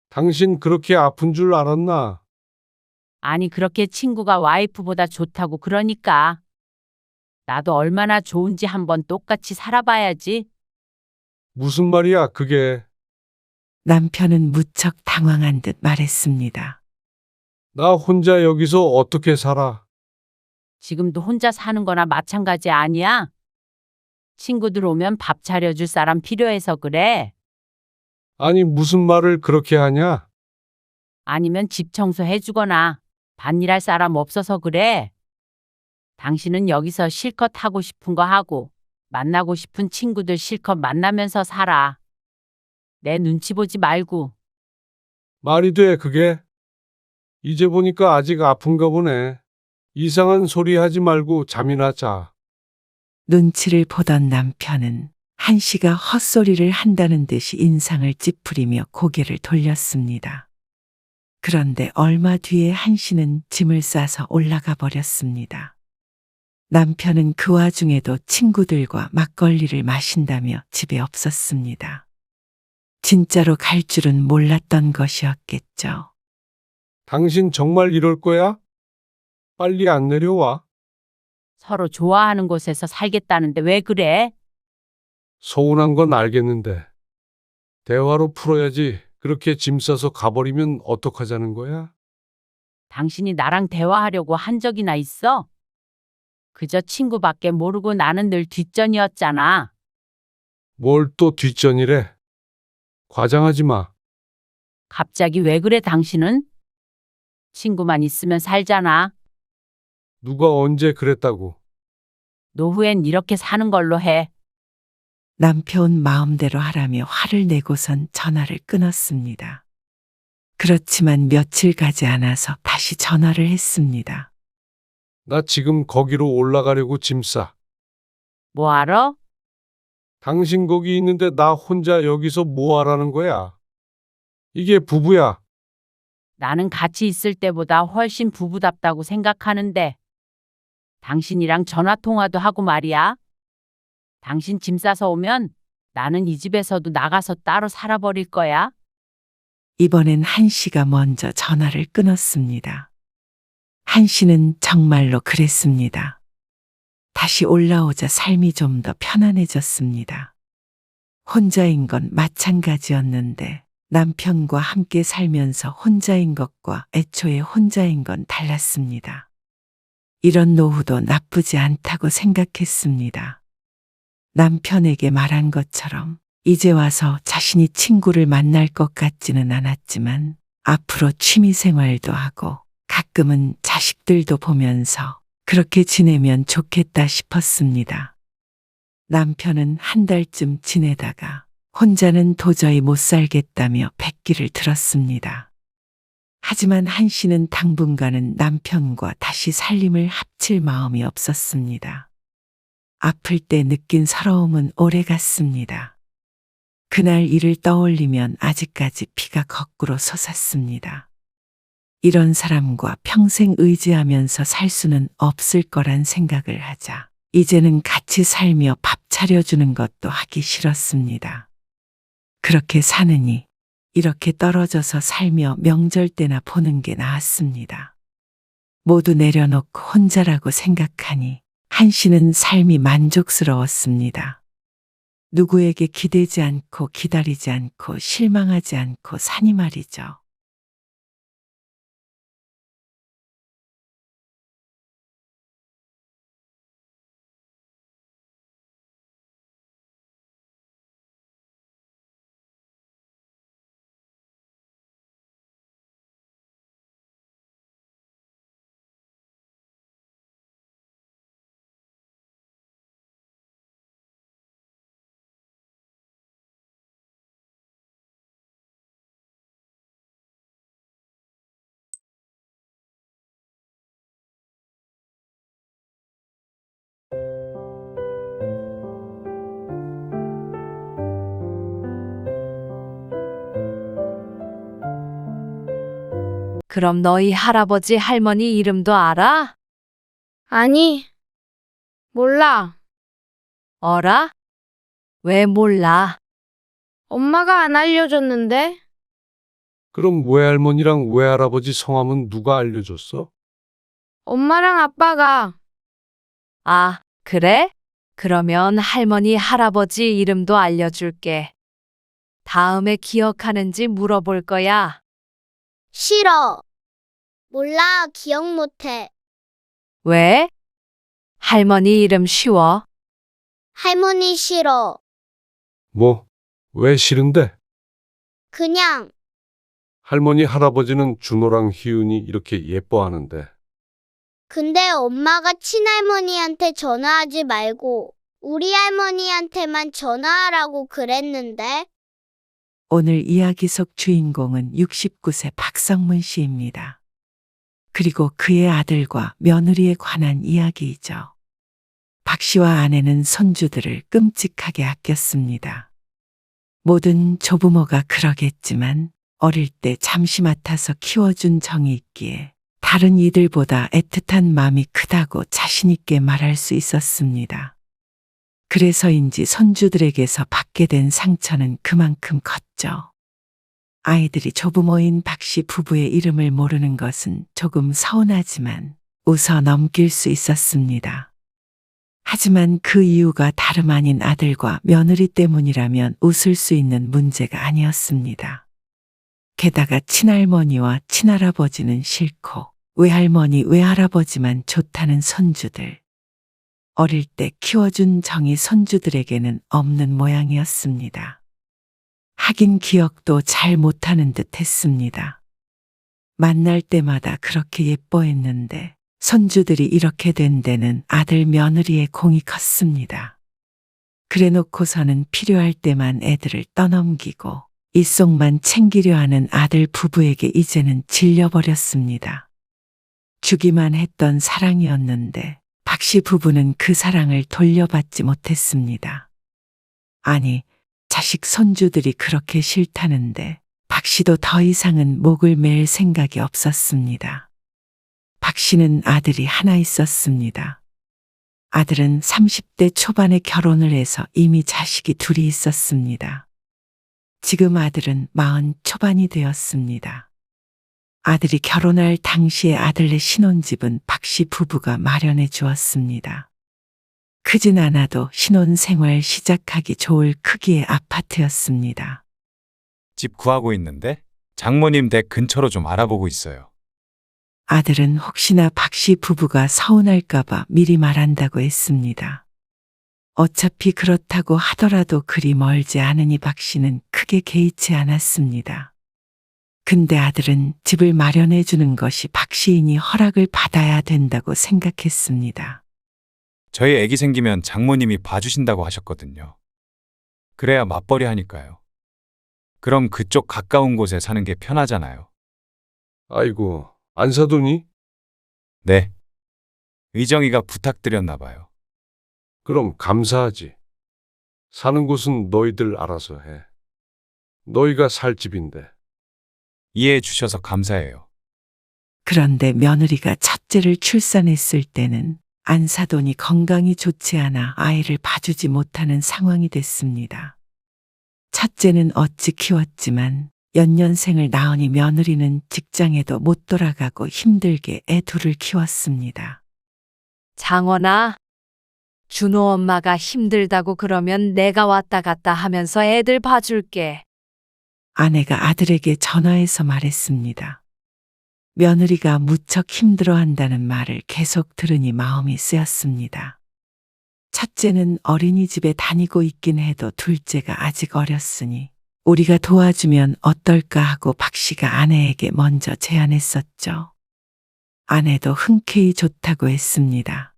당신 그렇게 아픈 줄 알았나? 아니, 그렇게 친구가 와이프보다 좋다고 그러니까. 나도 얼마나 좋은지 한번 똑같이 살아봐야지. 무슨 말이야, 그게. 남편은 무척 당황한 듯 말했습니다. 나 혼자 여기서 어떻게 살아? 지금도 혼자 사는 거나 마찬가지 아니야? 친구들 오면 밥 차려줄 사람 필요해서 그래. 아니, 무슨 말을 그렇게 하냐? 아니면 집 청소해주거나 밭일할 사람 없어서 그래. 당신은 여기서 실컷 하고 싶은 거 하고 만나고 싶은 친구들 실컷 만나면서 살아. 내 눈치 보지 말고. 말이 돼, 그게? 이제 보니까 아직 아픈가 보네. 이상한 소리 하지 말고 잠이나 자. 눈치를 보던 남편은 한씨가 헛소리를 한다는 듯이 인상을 찌푸리며 고개를 돌렸습니다. 그런데 얼마 뒤에 한씨는 짐을 싸서 올라가 버렸습니다. 남편은 그 와중에도 친구들과 막걸리를 마신다며 집에 없었습니다. 진짜로 갈 줄은 몰랐던 것이었겠죠. 당신 정말 이럴 거야? 빨리 안 내려와. 서로 좋아하는 곳에서 살겠다는데 왜 그래? 서운한 건 알겠는데. 대화로 풀어야지. 그렇게 짐 싸서 가버리면 어떡하자는 거야? 당신이 나랑 대화하려고 한 적이나 있어? 그저 친구밖에 모르고 나는 늘 뒷전이었잖아. 뭘 또 뒷전이래? 과장하지 마. 갑자기 왜 그래 당신은? 친구만 있으면 살잖아. 누가 언제 그랬다고. 노후엔 이렇게 사는 걸로 해. 남편 마음대로 하라며 화를 내고선 전화를 끊었습니다. 그렇지만 며칠 가지 않아서 다시 전화를 했습니다. 나 지금 거기로 올라가려고 짐 싸. 뭐 알아? 당신 거기 있는데 나 혼자 여기서 뭐 하라는 거야? 이게 부부야. 나는 같이 있을 때보다 훨씬 부부답다고 생각하는데. 당신이랑 전화 통화도 하고 말이야. 당신 짐 싸서 오면 나는 이 집에서도 나가서 따로 살아버릴 거야. 이번엔 한씨가 먼저 전화를 끊었습니다. 한씨는 정말로 그랬습니다. 다시 올라오자 삶이 좀 더 편안해졌습니다. 혼자인 건 마찬가지였는데 남편과 함께 살면서 혼자인 것과 애초에 혼자인 건 달랐습니다. 이런 노후도 나쁘지 않다고 생각했습니다. 남편에게 말한 것처럼 이제 와서 자신이 친구를 만날 것 같지는 않았지만 앞으로 취미 생활도 하고 가끔은 자식들도 보면서 그렇게 지내면 좋겠다 싶었습니다. 남편은 한 달쯤 지내다가 혼자는 도저히 못 살겠다며 백기를 들었습니다. 하지만 한씨는 당분간은 남편과 다시 살림을 합칠 마음이 없었습니다. 아플 때 느낀 서러움은 오래갔습니다. 그날 일을 떠올리면 아직까지 피가 거꾸로 솟았습니다. 이런 사람과 평생 의지하면서 살 수는 없을 거란 생각을 하자 이제는 같이 살며 밥 차려주는 것도 하기 싫었습니다. 그렇게 사느니 이렇게 떨어져서 살며 명절 때나 보는 게 나았습니다. 모두 내려놓고 혼자라고 생각하니 한씨는 삶이 만족스러웠습니다. 누구에게 기대지 않고 기다리지 않고 실망하지 않고 사니 말이죠. 그럼 너희 할아버지 할머니 이름도 알아? 아니, 몰라. 어라? 왜 몰라? 엄마가 안 알려줬는데? 그럼 외할머니랑 외할아버지 성함은 누가 알려줬어? 엄마랑 아빠가. 아, 그래? 그러면 할머니 할아버지 이름도 알려줄게. 다음에 기억하는지 물어볼 거야. 싫어. 몰라, 기억 못해. 왜? 할머니 이름 쉬워. 할머니 싫어. 뭐, 왜 싫은데? 그냥. 할머니, 할아버지는 준호랑 희은이 이렇게 예뻐하는데. 근데 엄마가 친할머니한테 전화하지 말고 우리 할머니한테만 전화하라고 그랬는데. 오늘 이야기 속 주인공은 69세 박성문 씨입니다. 그리고 그의 아들과 며느리에 관한 이야기이죠. 박 씨와 아내는 손주들을 끔찍하게 아꼈습니다. 모든 조부모가 그러겠지만 어릴 때 잠시 맡아서 키워준 정이 있기에 다른 이들보다 애틋한 마음이 크다고 자신 있게 말할 수 있었습니다. 그래서인지 손주들에게서 받게 된 상처는 그만큼 컸죠. 아이들이 조부모인 박 씨 부부의 이름을 모르는 것은 조금 서운하지만 웃어 넘길 수 있었습니다. 하지만 그 이유가 다름 아닌 아들과 며느리 때문이라면 웃을 수 있는 문제가 아니었습니다. 게다가 친할머니와 친할아버지는 싫고 외할머니, 외할아버지만 좋다는 손주들. 어릴 때 키워준 정이 손주들에게는 없는 모양이었습니다. 하긴 기억도 잘 못하는 듯 했습니다. 만날 때마다 그렇게 예뻐했는데 손주들이 이렇게 된 데는 아들 며느리의 공이 컸습니다. 그래 놓고서는 필요할 때만 애들을 떠넘기고 일속만 챙기려 하는 아들 부부에게 이제는 질려버렸습니다. 주기만 했던 사랑이었는데 박 씨 부부는 그 사랑을 돌려받지 못했습니다. 아니, 자식 손주들이 그렇게 싫다는데 박 씨도 더 이상은 목을 맬 생각이 없었습니다. 박 씨는 아들이 하나 있었습니다. 아들은 30대 초반에 결혼을 해서 이미 자식이 둘이 있었습니다. 지금 아들은 40 초반이 되었습니다. 아들이 결혼할 당시에 아들네 신혼집은 박 씨 부부가 마련해 주었습니다. 크진 않아도 신혼생활 시작하기 좋을 크기의 아파트였습니다. 집 구하고 있는데 장모님 댁 근처로 좀 알아보고 있어요. 아들은 혹시나 박 씨 부부가 서운할까봐 미리 말한다고 했습니다. 어차피 그렇다고 하더라도 그리 멀지 않으니 박 씨는 크게 개의치 않았습니다. 근데 아들은 집을 마련해 주는 것이 박 시인이 허락을 받아야 된다고 생각했습니다. 저희 애기 생기면 장모님이 봐주신다고 하셨거든요. 그래야 맞벌이 하니까요. 그럼 그쪽 가까운 곳에 사는 게 편하잖아요. 아이고, 안 사두니? 네. 의정이가 부탁드렸나 봐요. 그럼 감사하지. 사는 곳은 너희들 알아서 해. 너희가 살 집인데. 이해해 주셔서 감사해요. 그런데 며느리가 첫째를 출산했을 때는 안사돈이 건강이 좋지 않아 아이를 봐주지 못하는 상황이 됐습니다. 첫째는 어찌 키웠지만 연년생을 낳으니 며느리는 직장에도 못 돌아가고 힘들게 애 둘을 키웠습니다. 장원아, 준호 엄마가 힘들다고 그러면 내가 왔다 갔다 하면서 애들 봐줄게. 아내가 아들에게 전화해서 말했습니다. 며느리가 무척 힘들어한다는 말을 계속 들으니 마음이 쓰였습니다. 첫째는 어린이집에 다니고 있긴 해도 둘째가 아직 어렸으니 우리가 도와주면 어떨까 하고 박 씨가 아내에게 먼저 제안했었죠. 아내도 흔쾌히 좋다고 했습니다.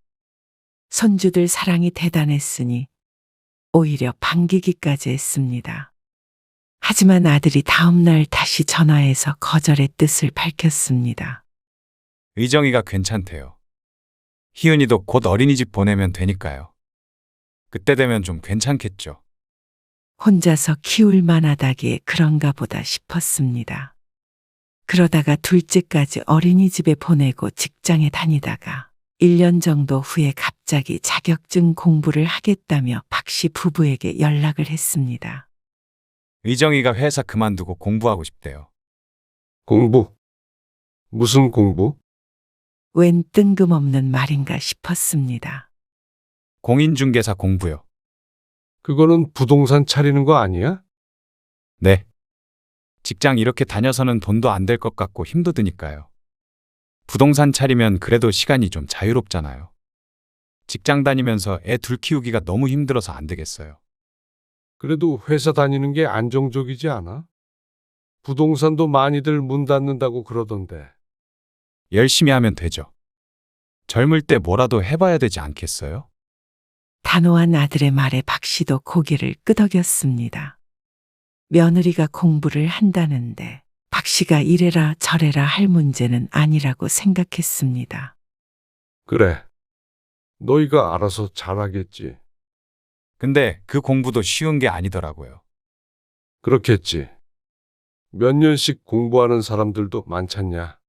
손주들 사랑이 대단했으니 오히려 반기기까지 했습니다. 하지만 아들이 다음 날 다시 전화해서 거절의 뜻을 밝혔습니다. 의정이가 괜찮대요. 희은이도 곧 어린이집 보내면 되니까요. 그때 되면 좀 괜찮겠죠. 혼자서 키울 만하다기에 그런가 보다 싶었습니다. 그러다가 둘째까지 어린이집에 보내고 직장에 다니다가 1년 정도 후에 갑자기 자격증 공부를 하겠다며 박 씨 부부에게 연락을 했습니다. 의정이가 회사 그만두고 공부하고 싶대요. 공부? 무슨 공부? 웬 뜬금없는 말인가 싶었습니다. 공인중개사 공부요. 그거는 부동산 차리는 거 아니야? 네. 직장 이렇게 다녀서는 돈도 안 될 것 같고 힘도 드니까요. 부동산 차리면 그래도 시간이 좀 자유롭잖아요. 직장 다니면서 애 둘 키우기가 너무 힘들어서 안 되겠어요. 그래도 회사 다니는 게 안정적이지 않아? 부동산도 많이들 문 닫는다고 그러던데. 열심히 하면 되죠. 젊을 때 뭐라도 해봐야 되지 않겠어요? 단호한 아들의 말에 박 씨도 고개를 끄덕였습니다. 며느리가 공부를 한다는데 박 씨가 이래라 저래라 할 문제는 아니라고 생각했습니다. 그래. 너희가 알아서 잘하겠지. 근데 그 공부도 쉬운 게 아니더라고요. 그렇겠지. 몇 년씩 공부하는 사람들도 많잖냐.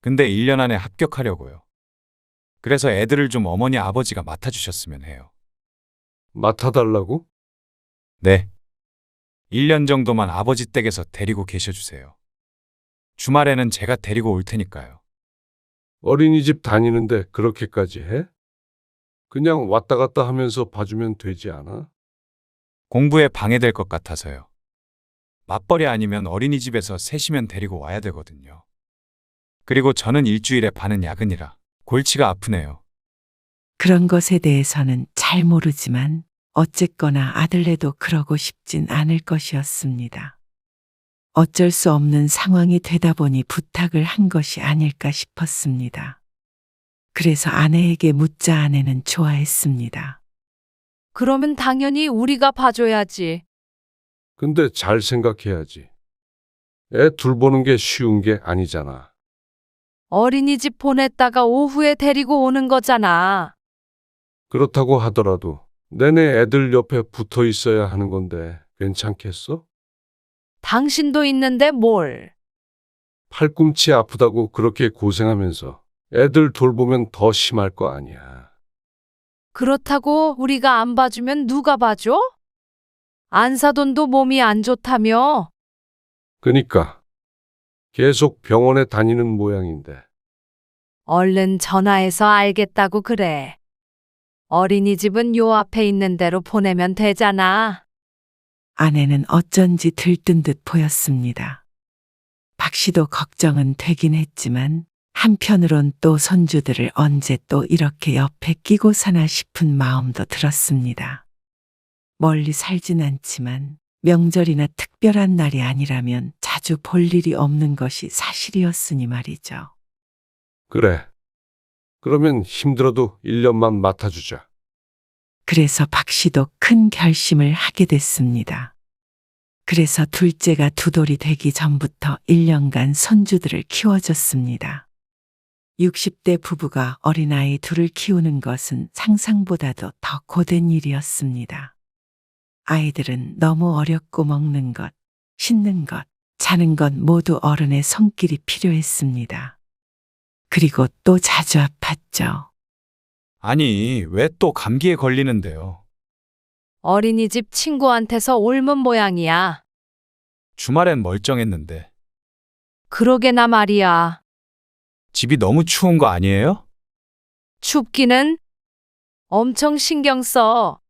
근데 1년 안에 합격하려고요. 그래서 애들을 좀 어머니 아버지가 맡아주셨으면 해요. 맡아달라고? 네. 1년 정도만 아버지 댁에서 데리고 계셔주세요. 주말에는 제가 데리고 올 테니까요. 어린이집 다니는데 그렇게까지 해? 그냥 왔다 갔다 하면서 봐주면 되지 않아? 공부에 방해될 것 같아서요. 맞벌이 아니면 어린이집에서 셋이면 데리고 와야 되거든요. 그리고 저는 일주일에 반은 야근이라 골치가 아프네요. 그런 것에 대해서는 잘 모르지만 어쨌거나 아들네도 그러고 싶진 않을 것이었습니다. 어쩔 수 없는 상황이 되다 보니 부탁을 한 것이 아닐까 싶었습니다. 그래서 아내에게 묻자 아내는 좋아했습니다. 그러면 당연히 우리가 봐줘야지. 근데 잘 생각해야지. 애 둘 보는 게 쉬운 게 아니잖아. 어린이집 보냈다가 오후에 데리고 오는 거잖아. 그렇다고 하더라도 내내 애들 옆에 붙어 있어야 하는 건데 괜찮겠어? 당신도 있는데 뭘. 팔꿈치 아프다고 그렇게 고생하면서 애들 돌보면 더 심할 거 아니야. 그렇다고 우리가 안 봐주면 누가 봐줘? 안사돈도 몸이 안 좋다며. 그니까 계속 병원에 다니는 모양인데. 얼른 전화해서 알겠다고 그래. 어린이집은 요 앞에 있는 대로 보내면 되잖아. 아내는 어쩐지 들뜬 듯 보였습니다. 박 씨도 걱정은 되긴 했지만 한편으론 또 손주들을 언제 또 이렇게 옆에 끼고 사나 싶은 마음도 들었습니다. 멀리 살진 않지만 명절이나 특별한 날이 아니라면 자주 볼 일이 없는 것이 사실이었으니 말이죠. 그래. 그러면 힘들어도 1년만 맡아주자. 그래서 박 씨도 큰 결심을 하게 됐습니다. 그래서 둘째가 두 돌이 되기 전부터 1년간 손주들을 키워줬습니다. 60대 부부가 어린아이 둘을 키우는 것은 상상보다도 더 고된 일이었습니다. 아이들은 너무 어렵고 먹는 것, 씻는 것, 자는 것 모두 어른의 손길이 필요했습니다. 그리고 또 자주 아팠죠. 아니, 왜 또 감기에 걸리는데요? 어린이집 친구한테서 옮은 모양이야. 주말엔 멀쩡했는데. 그러게나 말이야. 집이 너무 추운 거 아니에요? 춥기는 엄청 신경 써.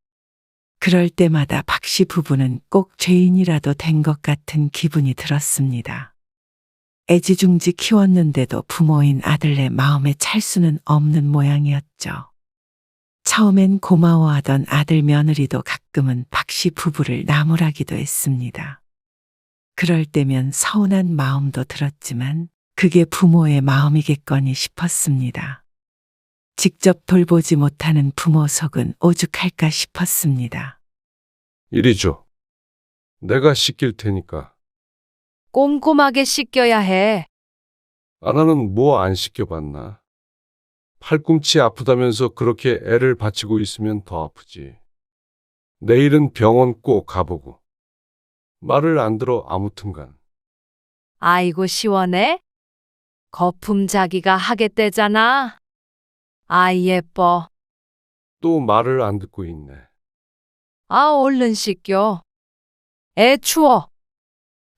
그럴 때마다 박 씨 부부는 꼭 죄인이라도 된 것 같은 기분이 들었습니다. 애지중지 키웠는데도 부모인 아들네 마음에 찰 수는 없는 모양이었죠. 처음엔 고마워하던 아들 며느리도 가끔은 박 씨 부부를 나무라기도 했습니다. 그럴 때면 서운한 마음도 들었지만 그게 부모의 마음이겠거니 싶었습니다. 직접 돌보지 못하는 부모 속은 오죽할까 싶었습니다. 이리 줘. 내가 씻길 테니까. 꼼꼼하게 씻겨야 해. 아나는 뭐 안 씻겨봤나? 팔꿈치 아프다면서 그렇게 애를 바치고 있으면 더 아프지. 내일은 병원 꼭 가보고. 말을 안 들어 아무튼간. 아이고 시원해? 거품 자기가 하겠대잖아. 아이 예뻐. 또 말을 안 듣고 있네. 아 얼른 씻겨. 애 추워.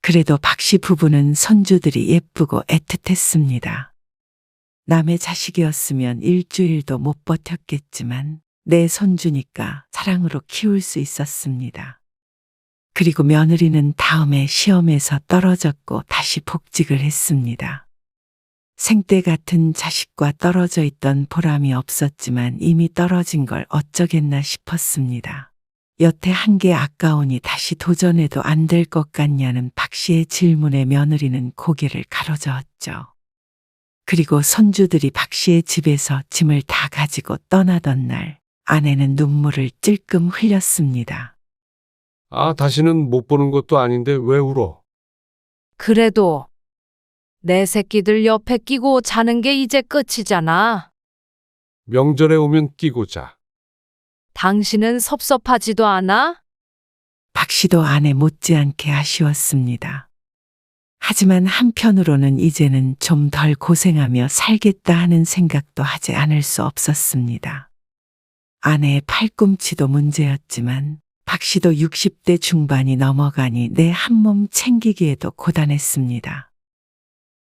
그래도 박씨 부부는 손주들이 예쁘고 애틋했습니다. 남의 자식이었으면 일주일도 못 버텼겠지만 내 손주니까 사랑으로 키울 수 있었습니다. 그리고 며느리는 다음에 시험에서 떨어졌고 다시 복직을 했습니다. 생때 같은 자식과 떨어져 있던 보람이 없었지만 이미 떨어진 걸 어쩌겠나 싶었습니다. 여태 한 게 아까우니 다시 도전해도 안 될 것 같냐는 박 씨의 질문에 며느리는 고개를 가로저었죠. 그리고 손주들이 박 씨의 집에서 짐을 다 가지고 떠나던 날 아내는 눈물을 찔끔 흘렸습니다. 아, 다시는 못 보는 것도 아닌데 왜 울어? 그래도 내 새끼들 옆에 끼고 자는 게 이제 끝이잖아. 명절에 오면 끼고 자. 당신은 섭섭하지도 않아? 박 씨도 아내 못지않게 아쉬웠습니다. 하지만 한편으로는 이제는 좀 덜 고생하며 살겠다 하는 생각도 하지 않을 수 없었습니다. 아내의 팔꿈치도 문제였지만 박 씨도 60대 중반이 넘어가니 내 한몸 챙기기에도 고단했습니다.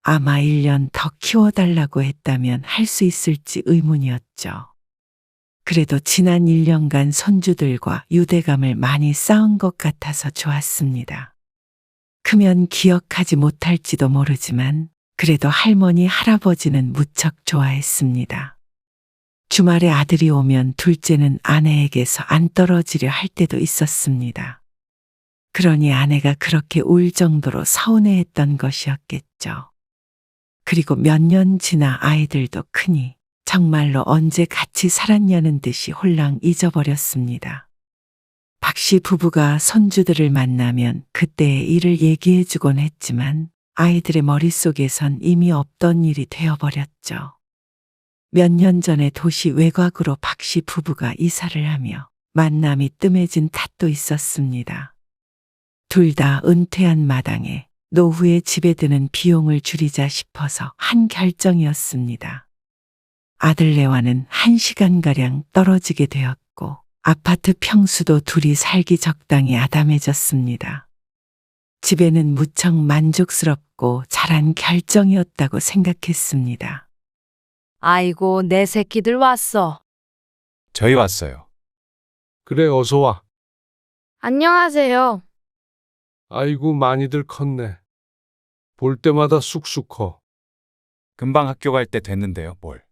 아마 1년 더 키워달라고 했다면 할 수 있을지 의문이었죠. 그래도 지난 1년간 손주들과 유대감을 많이 쌓은 것 같아서 좋았습니다. 크면 기억하지 못할지도 모르지만 그래도 할머니, 할아버지는 무척 좋아했습니다. 주말에 아들이 오면 둘째는 아내에게서 안 떨어지려 할 때도 있었습니다. 그러니 아내가 그렇게 울 정도로 서운해했던 것이었겠죠. 그리고 몇 년 지나 아이들도 크니 정말로 언제 같이 살았냐는 듯이 홀랑 잊어버렸습니다. 박 씨 부부가 손주들을 만나면 그때의 일을 얘기해주곤 했지만 아이들의 머릿속에선 이미 없던 일이 되어버렸죠. 몇 년 전에 도시 외곽으로 박 씨 부부가 이사를 하며 만남이 뜸해진 탓도 있었습니다. 둘 다 은퇴한 마당에 노후에 집에 드는 비용을 줄이자 싶어서 한 결정이었습니다. 아들네와는 1시간가량 떨어지게 되었고 아파트 평수도 둘이 살기 적당히 아담해졌습니다. 집에는 무척 만족스럽고 잘한 결정이었다고 생각했습니다. 아이고 내 새끼들 왔어. 저희 왔어요. 그래, 어서 와. 안녕하세요. 아이고, 많이들 컸네. 볼 때마다 쑥쑥 커. 금방 학교 갈 때 됐는데요, 뭘.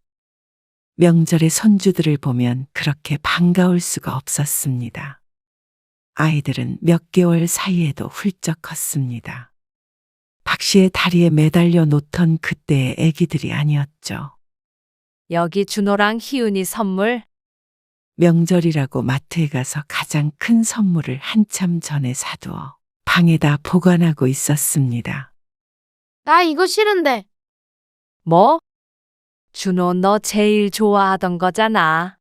명절에 손주들을 보면 그렇게 반가울 수가 없었습니다. 아이들은 몇 개월 사이에도 훌쩍 컸습니다. 박 씨의 다리에 매달려 놓던 그때의 아기들이 아니었죠. 여기 준호랑 희은이 선물. 명절이라고 마트에 가서 가장 큰 선물을 한참 전에 사두어 방에다 보관하고 있었습니다. 나 이거 싫은데. 뭐? 준호 너 제일 좋아하던 거잖아.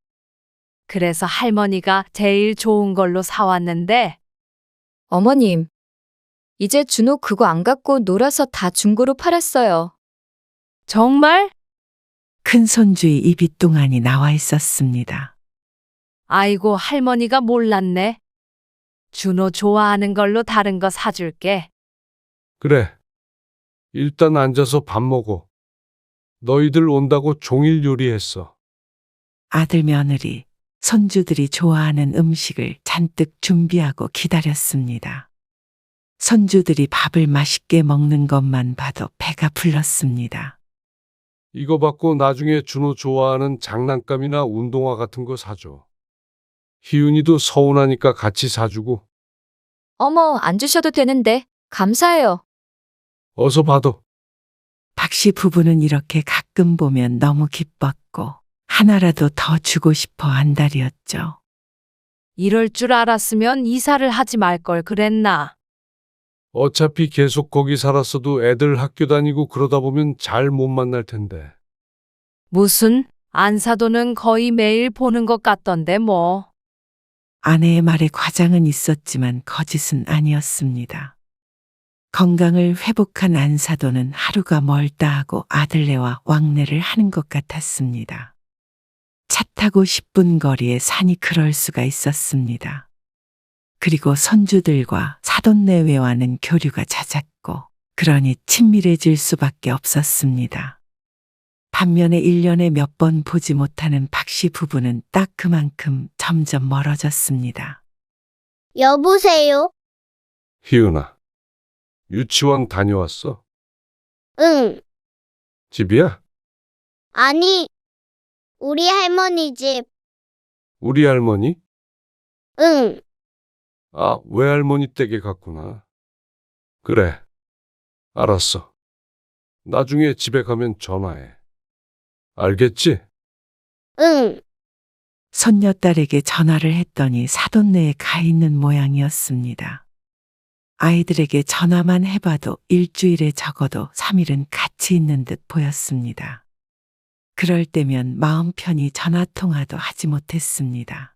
그래서 할머니가 제일 좋은 걸로 사왔는데. 어머님, 이제 준호 그거 안 갖고 놀아서 다 중고로 팔았어요. 정말? 큰 손주의 입이 뚱하니 나와 있었습니다. 아이고 할머니가 몰랐네. 준호 좋아하는 걸로 다른 거 사줄게. 그래. 일단 앉아서 밥 먹어. 너희들 온다고 종일 요리했어. 아들 며느리, 손주들이 좋아하는 음식을 잔뜩 준비하고 기다렸습니다. 손주들이 밥을 맛있게 먹는 것만 봐도 배가 불렀습니다. 이거 받고 나중에 준호 좋아하는 장난감이나 운동화 같은 거 사줘. 희윤이도 서운하니까 같이 사주고. 어머, 안 주셔도 되는데. 감사해요. 어서 받아. 박 씨 부부는 이렇게 가끔 보면 너무 기뻤고 하나라도 더 주고 싶어 안달이었죠. 이럴 줄 알았으면 이사를 하지 말 걸 그랬나. 어차피 계속 거기 살았어도 애들 학교 다니고 그러다 보면 잘 못 만날 텐데. 무슨 안사도는 거의 매일 보는 것 같던데 뭐. 아내의 말에 과장은 있었지만 거짓은 아니었습니다. 건강을 회복한 안사도는 하루가 멀다 하고 아들네와 왕래를 하는 것 같았습니다. 차 타고 10분 거리에 산이 그럴 수가 있었습니다. 그리고 손주들과 사돈내외와는 교류가 잦았고 그러니 친밀해질 수밖에 없었습니다. 반면에 1년에 몇 번 보지 못하는 박씨 부부는 딱 그만큼 점점 멀어졌습니다. 여보세요? 희은아, 유치원 다녀왔어? 응. 집이야? 아니, 우리 할머니 집. 우리 할머니? 응. 아, 외할머니 댁에 갔구나. 그래, 알았어. 나중에 집에 가면 전화해. 알겠지? 응. 손녀딸에게 전화를 했더니 사돈네에 가 있는 모양이었습니다. 아이들에게 전화만 해봐도 일주일에 적어도 3일은 같이 있는 듯 보였습니다. 그럴 때면 마음 편히 전화통화도 하지 못했습니다.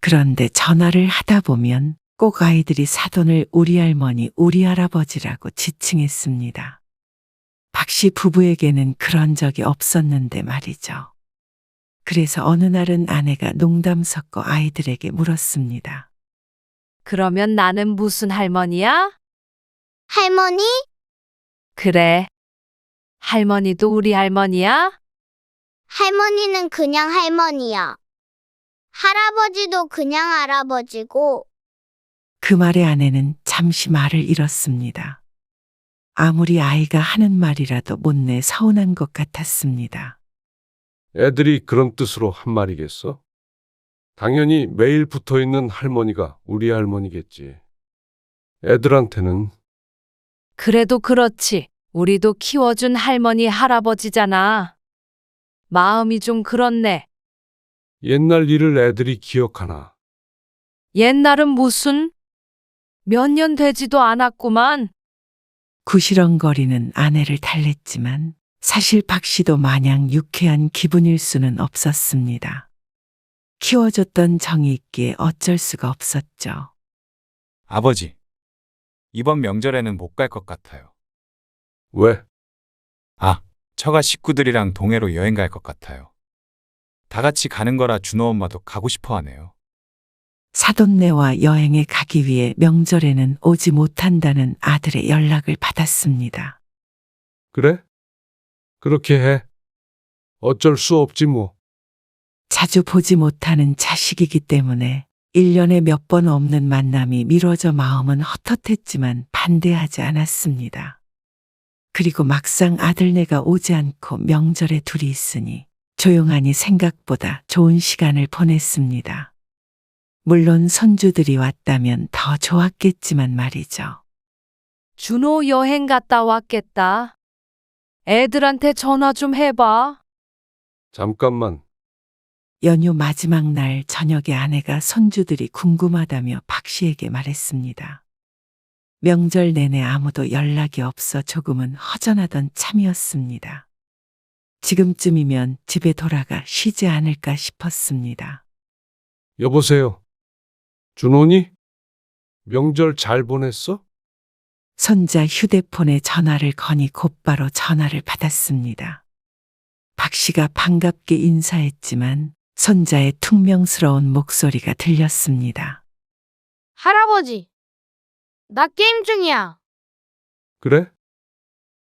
그런데 전화를 하다 보면 꼭 아이들이 사돈을 우리 할머니, 우리 할아버지라고 지칭했습니다. 박씨 부부에게는 그런 적이 없었는데 말이죠. 그래서 어느 날은 아내가 농담 섞어 아이들에게 물었습니다. 그러면 나는 무슨 할머니야? 할머니? 그래. 할머니도 우리 할머니야? 할머니는 그냥 할머니야. 할아버지도 그냥 할아버지고. 그 말에 아내는 잠시 말을 잃었습니다. 아무리 아이가 하는 말이라도 못내 서운한 것 같았습니다. 애들이 그런 뜻으로 한 말이겠어? 당연히 매일 붙어 있는 할머니가 우리 할머니겠지. 애들한테는 그래도 그렇지. 우리도 키워준 할머니, 할아버지잖아. 마음이 좀 그렇네. 옛날 일을 애들이 기억하나. 옛날은 무슨? 몇 년 되지도 않았구만. 구시렁거리는 아내를 달랬지만 사실 박 씨도 마냥 유쾌한 기분일 수는 없었습니다. 키워줬던 정이 있기에 어쩔 수가 없었죠. 아버지, 이번 명절에는 못 갈 것 같아요. 왜? 아, 처가 식구들이랑 동해로 여행 갈 것 같아요. 다 같이 가는 거라 준호 엄마도 가고 싶어 하네요. 사돈네와 여행에 가기 위해 명절에는 오지 못한다는 아들의 연락을 받았습니다. 그래? 그렇게 해. 어쩔 수 없지 뭐. 자주 보지 못하는 자식이기 때문에 1년에 몇 번 없는 만남이 미뤄져 마음은 헛헛했지만 반대하지 않았습니다. 그리고 막상 아들네가 오지 않고 명절에 둘이 있으니 조용하니 생각보다 좋은 시간을 보냈습니다. 물론 손주들이 왔다면 더 좋았겠지만 말이죠. 준호 여행 갔다 왔겠다. 애들한테 전화 좀 해봐. 잠깐만. 연휴 마지막 날 저녁에 아내가 손주들이 궁금하다며 박 씨에게 말했습니다. 명절 내내 아무도 연락이 없어 조금은 허전하던 참이었습니다. 지금쯤이면 집에 돌아가 쉬지 않을까 싶었습니다. 여보세요. 준호니? 명절 잘 보냈어? 손자 휴대폰에 전화를 거니 곧바로 전화를 받았습니다. 박 씨가 반갑게 인사했지만 손자의 퉁명스러운 목소리가 들렸습니다. 할아버지, 나 게임 중이야. 그래?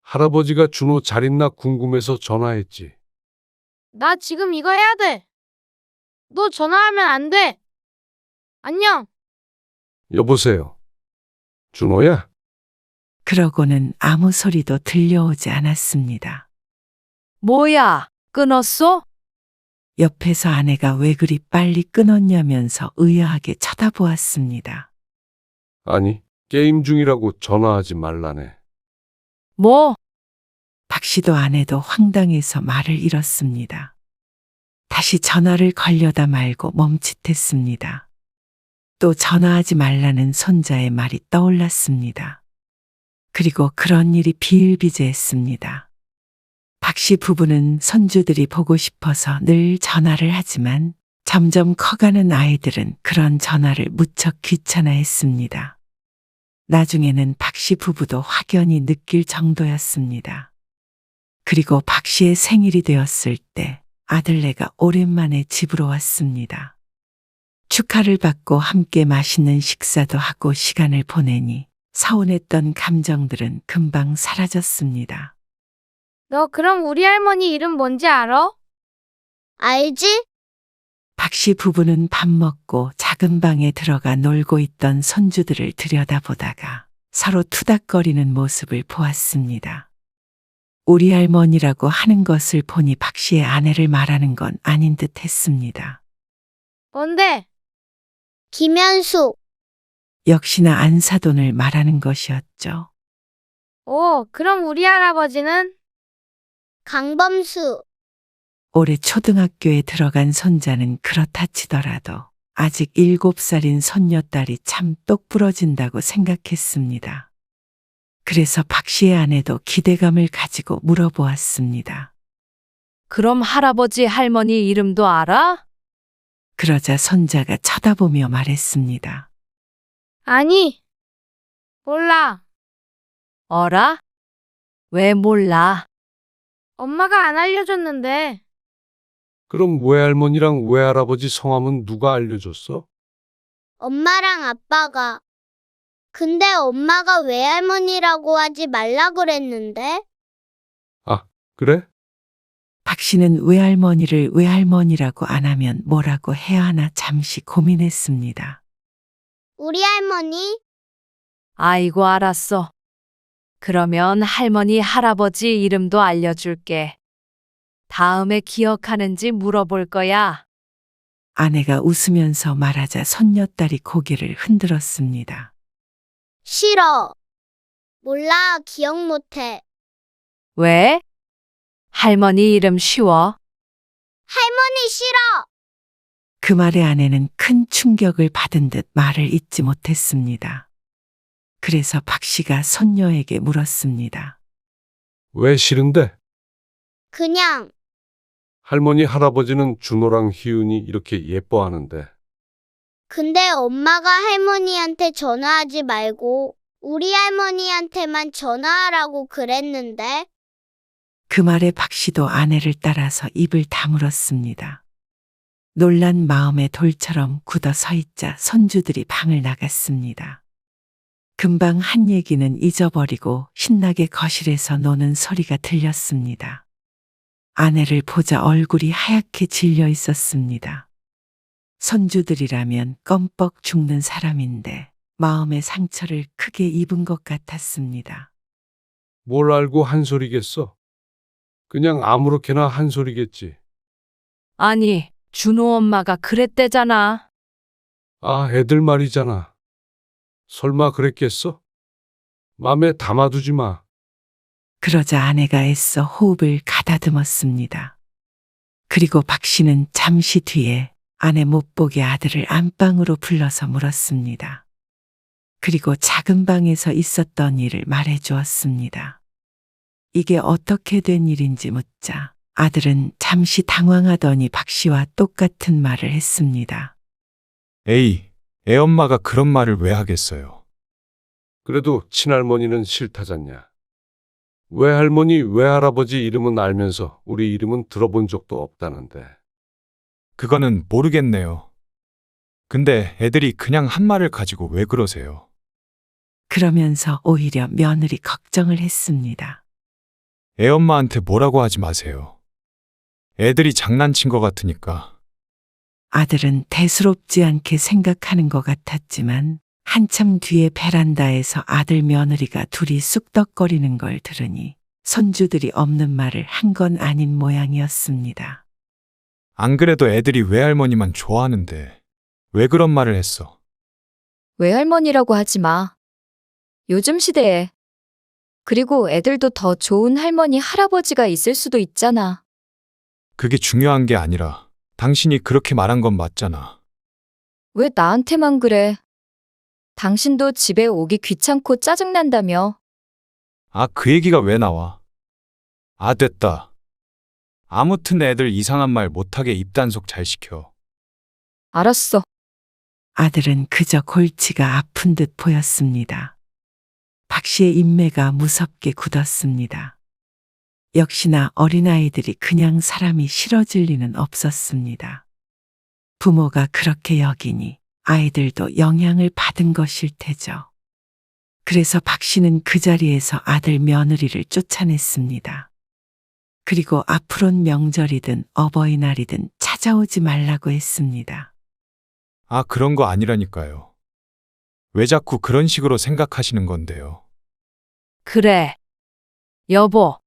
할아버지가 준호 잘 있나 궁금해서 전화했지. 나 지금 이거 해야 돼. 너 전화하면 안 돼. 안녕. 여보세요. 준호야? 그러고는 아무 소리도 들려오지 않았습니다. 뭐야, 끊었어? 옆에서 아내가 왜 그리 빨리 끊었냐면서 의아하게 쳐다보았습니다. 아니, 게임 중이라고 전화하지 말라네. 뭐? 박 씨도 아내도 황당해서 말을 잃었습니다. 다시 전화를 걸려다 말고 멈칫했습니다. 또 전화하지 말라는 손자의 말이 떠올랐습니다. 그리고 그런 일이 비일비재했습니다. 박 씨 부부는 손주들이 보고 싶어서 늘 전화를 하지만 점점 커가는 아이들은 그런 전화를 무척 귀찮아했습니다. 나중에는 박 씨 부부도 확연히 느낄 정도였습니다. 그리고 박 씨의 생일이 되었을 때 아들네가 오랜만에 집으로 왔습니다. 축하를 받고 함께 맛있는 식사도 하고 시간을 보내니 서운했던 감정들은 금방 사라졌습니다. 너 그럼 우리 할머니 이름 뭔지 알아? 알지? 박 씨 부부는 밥 먹고 작은 방에 들어가 놀고 있던 손주들을 들여다보다가 서로 투닥거리는 모습을 보았습니다. 우리 할머니라고 하는 것을 보니 박 씨의 아내를 말하는 건 아닌 듯 했습니다. 뭔데? 김현숙. 역시나 안사돈을 말하는 것이었죠. 오, 그럼 우리 할아버지는? 강범수. 올해 초등학교에 들어간 손자는 그렇다 치더라도 아직 7살인 손녀딸이 참 똑부러진다고 생각했습니다. 그래서 박 씨의 아내도 기대감을 가지고 물어보았습니다. 그럼 할아버지 할머니 이름도 알아? 그러자 손자가 쳐다보며 말했습니다. 아니, 몰라. 어라? 왜 몰라? 엄마가 안 알려줬는데. 그럼 외할머니랑 외할아버지 성함은 누가 알려줬어? 엄마랑 아빠가. 근데 엄마가 외할머니라고 하지 말라 그랬는데? 아, 그래? 박 씨는 외할머니를 외할머니라고 안 하면 뭐라고 해야 하나 잠시 고민했습니다. 우리 할머니? 아이고, 알았어. 그러면 할머니, 할아버지 이름도 알려줄게. 다음에 기억하는지 물어볼 거야. 아내가 웃으면서 말하자 손녀딸이 고개를 흔들었습니다. 싫어. 몰라, 기억 못해. 왜? 할머니 이름 쉬워. 할머니 싫어. 그 말에 아내는 큰 충격을 받은 듯 말을 잇지 못했습니다. 그래서 박 씨가 손녀에게 물었습니다. 왜 싫은데? 그냥. 할머니, 할아버지는 준호랑 희은이 이렇게 예뻐하는데. 근데 엄마가 할머니한테 전화하지 말고 우리 할머니한테만 전화하라고 그랬는데? 그 말에 박 씨도 아내를 따라서 입을 다물었습니다. 놀란 마음에 돌처럼 굳어 서 있자 손주들이 방을 나갔습니다. 금방 한 얘기는 잊어버리고 신나게 거실에서 노는 소리가 들렸습니다. 아내를 보자 얼굴이 하얗게 질려 있었습니다. 손주들이라면 껌뻑 죽는 사람인데 마음의 상처를 크게 입은 것 같았습니다. 뭘 알고 한 소리겠어? 그냥 아무렇게나 한 소리겠지. 아니, 준호 엄마가 그랬대잖아. 아, 애들 말이잖아. 설마 그랬겠어? 맘에 담아두지 마. 그러자 아내가 애써 호흡을 가다듬었습니다. 그리고 박 씨는 잠시 뒤에 아내 못 보게 아들을 안방으로 불러서 물었습니다. 그리고 작은 방에서 있었던 일을 말해 주었습니다. 이게 어떻게 된 일인지 묻자 아들은 잠시 당황하더니 박 씨와 똑같은 말을 했습니다. 에이, 애엄마가 그런 말을 왜 하겠어요? 그래도 친할머니는 싫다잖냐. 외할머니, 외할아버지 이름은 알면서 우리 이름은 들어본 적도 없다는데. 그거는 모르겠네요. 근데 애들이 그냥 한 말을 가지고 왜 그러세요? 그러면서 오히려 며느리 걱정을 했습니다. 애엄마한테 뭐라고 하지 마세요. 애들이 장난친 것 같으니까. 아들은 대수롭지 않게 생각하는 것 같았지만 한참 뒤에 베란다에서 아들 며느리가 둘이 쑥덕거리는 걸 들으니 손주들이 없는 말을 한 건 아닌 모양이었습니다. 안 그래도 애들이 외할머니만 좋아하는데 왜 그런 말을 했어? 외할머니라고 하지 마. 요즘 시대에. 그리고 애들도 더 좋은 할머니, 할아버지가 있을 수도 있잖아. 그게 중요한 게 아니라 당신이 그렇게 말한 건 맞잖아. 왜 나한테만 그래? 당신도 집에 오기 귀찮고 짜증난다며. 아, 그 얘기가 왜 나와? 아, 됐다. 아무튼 애들 이상한 말 못하게 입단속 잘 시켜. 알았어. 아들은 그저 골치가 아픈 듯 보였습니다. 박 씨의 인매가 무섭게 굳었습니다. 역시나 어린아이들이 그냥 사람이 싫어질 리는 없었습니다. 부모가 그렇게 여기니 아이들도 영향을 받은 것일 테죠. 그래서 박 씨는 그 자리에서 아들 며느리를 쫓아냈습니다. 그리고 앞으론 명절이든 어버이날이든 찾아오지 말라고 했습니다. 아, 그런 거 아니라니까요. 왜 자꾸 그런 식으로 생각하시는 건데요? 그래. 여보.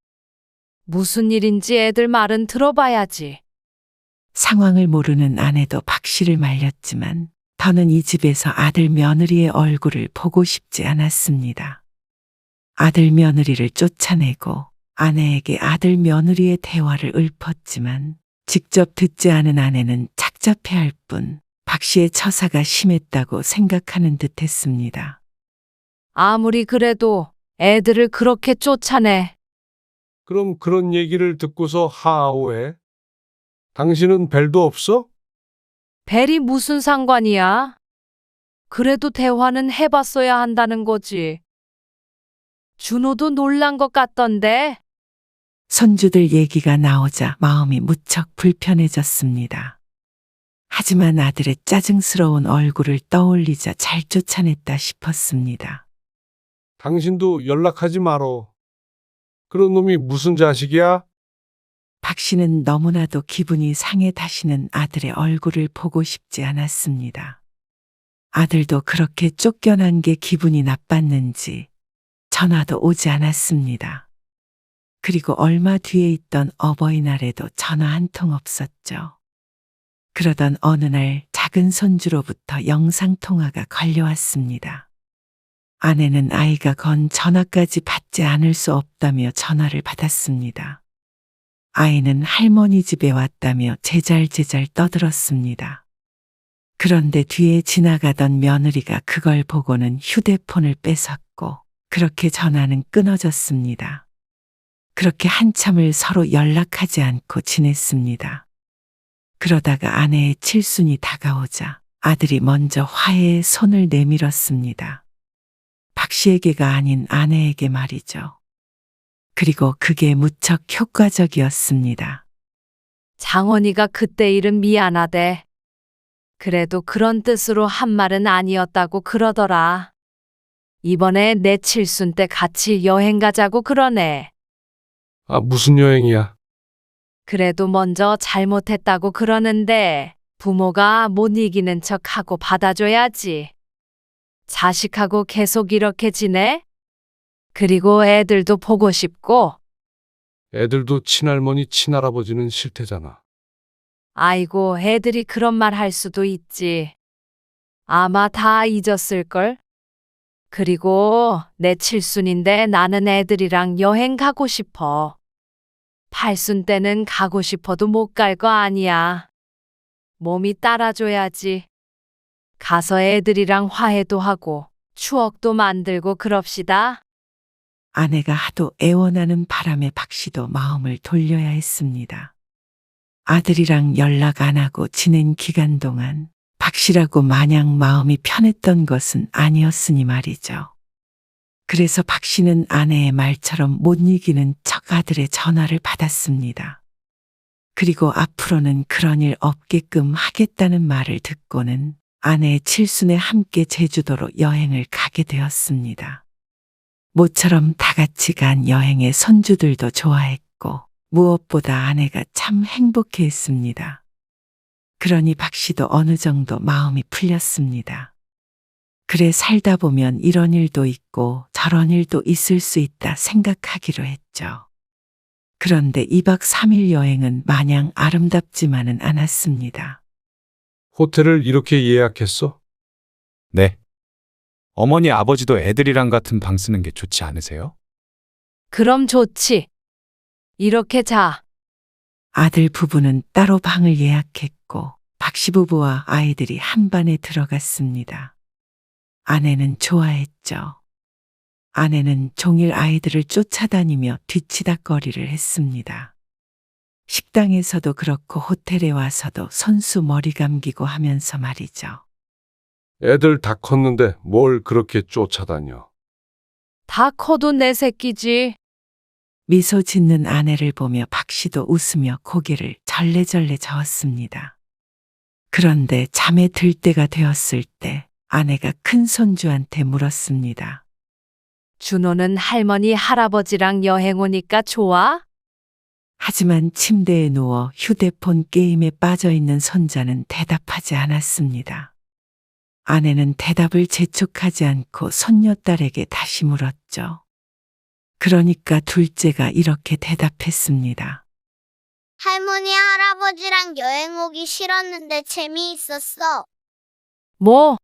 무슨 일인지 애들 말은 들어봐야지. 상황을 모르는 아내도 박 씨를 말렸지만 더는 이 집에서 아들 며느리의 얼굴을 보고 싶지 않았습니다. 아들 며느리를 쫓아내고 아내에게 아들 며느리의 대화를 읊었지만 직접 듣지 않은 아내는 착잡해할 뿐 박 씨의 처사가 심했다고 생각하는 듯 했습니다. 아무리 그래도 애들을 그렇게 쫓아내. 그럼 그런 얘기를 듣고서 하아오해? 당신은 벨도 없어? 벨이 무슨 상관이야? 그래도 대화는 해봤어야 한다는 거지. 준호도 놀란 것 같던데. 손주들 얘기가 나오자 마음이 무척 불편해졌습니다. 하지만 아들의 짜증스러운 얼굴을 떠올리자 잘 쫓아냈다 싶었습니다. 당신도 연락하지 말어. 그런 놈이 무슨 자식이야? 박 씨는 너무나도 기분이 상해 다시는 아들의 얼굴을 보고 싶지 않았습니다. 아들도 그렇게 쫓겨난 게 기분이 나빴는지 전화도 오지 않았습니다. 그리고 얼마 뒤에 있던 어버이날에도 전화 한 통 없었죠. 그러던 어느 날 작은 손주로부터 영상통화가 걸려왔습니다. 아내는 아이가 건 전화까지 받지 않을 수 없다며 전화를 받았습니다. 아이는 할머니 집에 왔다며 제잘제잘 떠들었습니다. 그런데 뒤에 지나가던 며느리가 그걸 보고는 휴대폰을 뺏었고 그렇게 전화는 끊어졌습니다. 그렇게 한참을 서로 연락하지 않고 지냈습니다. 그러다가 아내의 칠순이 다가오자 아들이 먼저 화해의 손을 내밀었습니다. 박 씨에게가 아닌 아내에게 말이죠. 그리고 그게 무척 효과적이었습니다. 장원이가 그때 일은 미안하대. 그래도 그런 뜻으로 한 말은 아니었다고 그러더라. 이번에 내 칠순 때 같이 여행 가자고 그러네. 아, 무슨 여행이야? 그래도 먼저 잘못했다고 그러는데 부모가 못 이기는 척하고 받아줘야지. 자식하고 계속 이렇게 지내? 그리고 애들도 보고 싶고. 애들도 친할머니, 친할아버지는 싫대잖아. 아이고, 애들이 그런 말 할 수도 있지. 아마 다 잊었을걸? 그리고 내 칠순인데 나는 애들이랑 여행 가고 싶어. 팔순 때는 가고 싶어도 못 갈 거 아니야. 몸이 따라줘야지. 가서 애들이랑 화해도 하고 추억도 만들고 그럽시다. 아내가 하도 애원하는 바람에 박 씨도 마음을 돌려야 했습니다. 아들이랑 연락 안 하고 지낸 기간 동안 박 씨라고 마냥 마음이 편했던 것은 아니었으니 말이죠. 그래서 박 씨는 아내의 말처럼 못 이기는 척 아들의 전화를 받았습니다. 그리고 앞으로는 그런 일 없게끔 하겠다는 말을 듣고는 아내의 칠순에 함께 제주도로 여행을 가게 되었습니다. 모처럼 다 같이 간 여행에 손주들도 좋아했고 무엇보다 아내가 참 행복해했습니다. 그러니 박 씨도 어느 정도 마음이 풀렸습니다. 그래 살다 보면 이런 일도 있고 저런 일도 있을 수 있다 생각하기로 했죠. 그런데 2박 3일 여행은 마냥 아름답지만은 않았습니다. 호텔을 이렇게 예약했어? 네. 어머니 아버지도 애들이랑 같은 방 쓰는 게 좋지 않으세요? 그럼 좋지. 이렇게 자. 아들 부부는 따로 방을 예약했고 박 씨 부부와 아이들이 한 반에 들어갔습니다. 아내는 좋아했죠. 아내는 종일 아이들을 쫓아다니며 뒤치다꺼리를 했습니다. 식당에서도 그렇고 호텔에 와서도 손수 머리 감기고 하면서 말이죠. 애들 다 컸는데 뭘 그렇게 쫓아다녀? 다 커도 내 새끼지. 미소 짓는 아내를 보며 박 씨도 웃으며 고개를 절레절레 저었습니다. 그런데 잠에 들 때가 되었을 때 아내가 큰 손주한테 물었습니다. 준호는 할머니, 할아버지랑 여행 오니까 좋아? 하지만 침대에 누워 휴대폰 게임에 빠져 있는 손자는 대답하지 않았습니다. 아내는 대답을 재촉하지 않고 손녀딸에게 다시 물었죠. 그러니까 둘째가 이렇게 대답했습니다. 할머니, 할아버지랑 여행 오기 싫었는데 재미있었어. 뭐?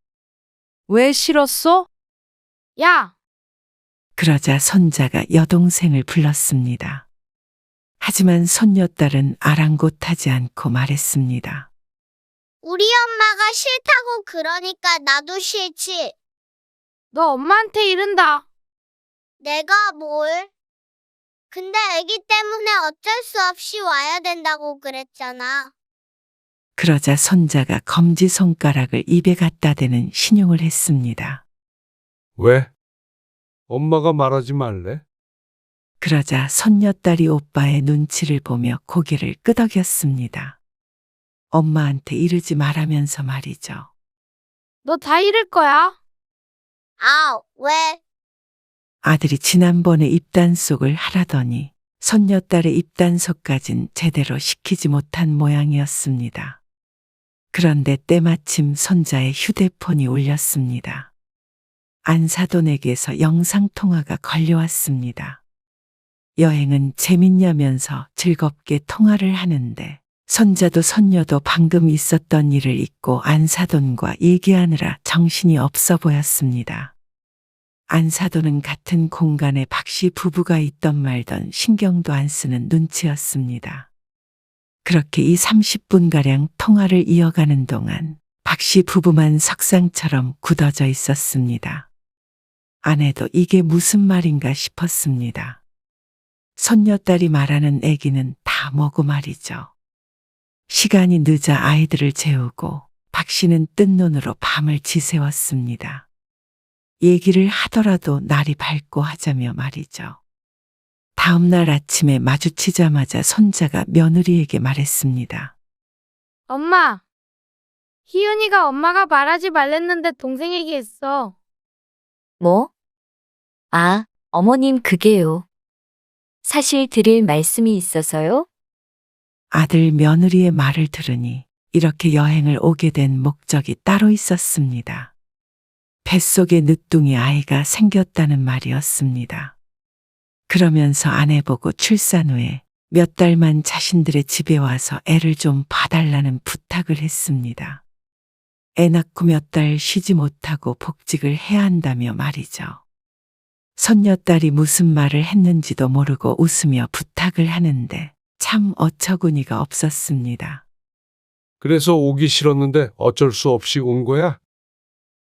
왜 싫었어? 야, 그러자 손자가 여동생을 불렀습니다. 하지만 손녀딸은 아랑곳하지 않고 말했습니다. 우리 엄마가 싫다고 그러니까 나도 싫지. 너 엄마한테 이른다. 내가 뭘? 근데 애기 때문에 어쩔 수 없이 와야 된다고 그랬잖아. 그러자 손자가 검지손가락을 입에 갖다 대는 신용을 했습니다. 왜? 엄마가 말하지 말래? 그러자 손녀딸이 오빠의 눈치를 보며 고개를 끄덕였습니다. 엄마한테 이르지 말라면서 말이죠. 너 다 잃을 거야. 아, 왜? 아들이 지난번에 입단속을 하라더니 손녀딸의 입단속까진 제대로 시키지 못한 모양이었습니다. 그런데 때마침 손자의 휴대폰이 울렸습니다. 안사돈에게서 영상통화가 걸려왔습니다. 여행은 재밌냐면서 즐겁게 통화를 하는데 손자도 손녀도 방금 있었던 일을 잊고 안사돈과 얘기하느라 정신이 없어 보였습니다. 안사돈은 같은 공간에 박씨 부부가 있던 말던 신경도 안 쓰는 눈치였습니다. 그렇게 30분가량 통화를 이어가는 동안 박씨 부부만 석상처럼 굳어져 있었습니다. 아내도 이게 무슨 말인가 싶었습니다. 손녀딸이 말하는 애기는 다 뭐고 말이죠. 시간이 늦어 아이들을 재우고 박씨는 뜬 눈으로 밤을 지새웠습니다. 얘기를 하더라도 날이 밝고 하자며 말이죠. 다음 날 아침에 마주치자마자 손자가 며느리에게 말했습니다. 엄마, 희은이가 엄마가 말하지 말랬는데 동생 얘기했어. 뭐? 아, 어머님 그게요. 사실 드릴 말씀이 있어서요. 아들 며느리의 말을 들으니 이렇게 여행을 오게 된 목적이 따로 있었습니다. 뱃속에 늦둥이 아이가 생겼다는 말이었습니다. 그러면서 아내 보고 출산 후에 몇 달만 자신들의 집에 와서 애를 좀 봐달라는 부탁을 했습니다. 애 낳고 몇 달 쉬지 못하고 복직을 해야 한다며 말이죠. 손녀딸이 무슨 말을 했는지도 모르고 웃으며 부탁을 하는데 참 어처구니가 없었습니다. 그래서 오기 싫었는데 어쩔 수 없이 온 거야?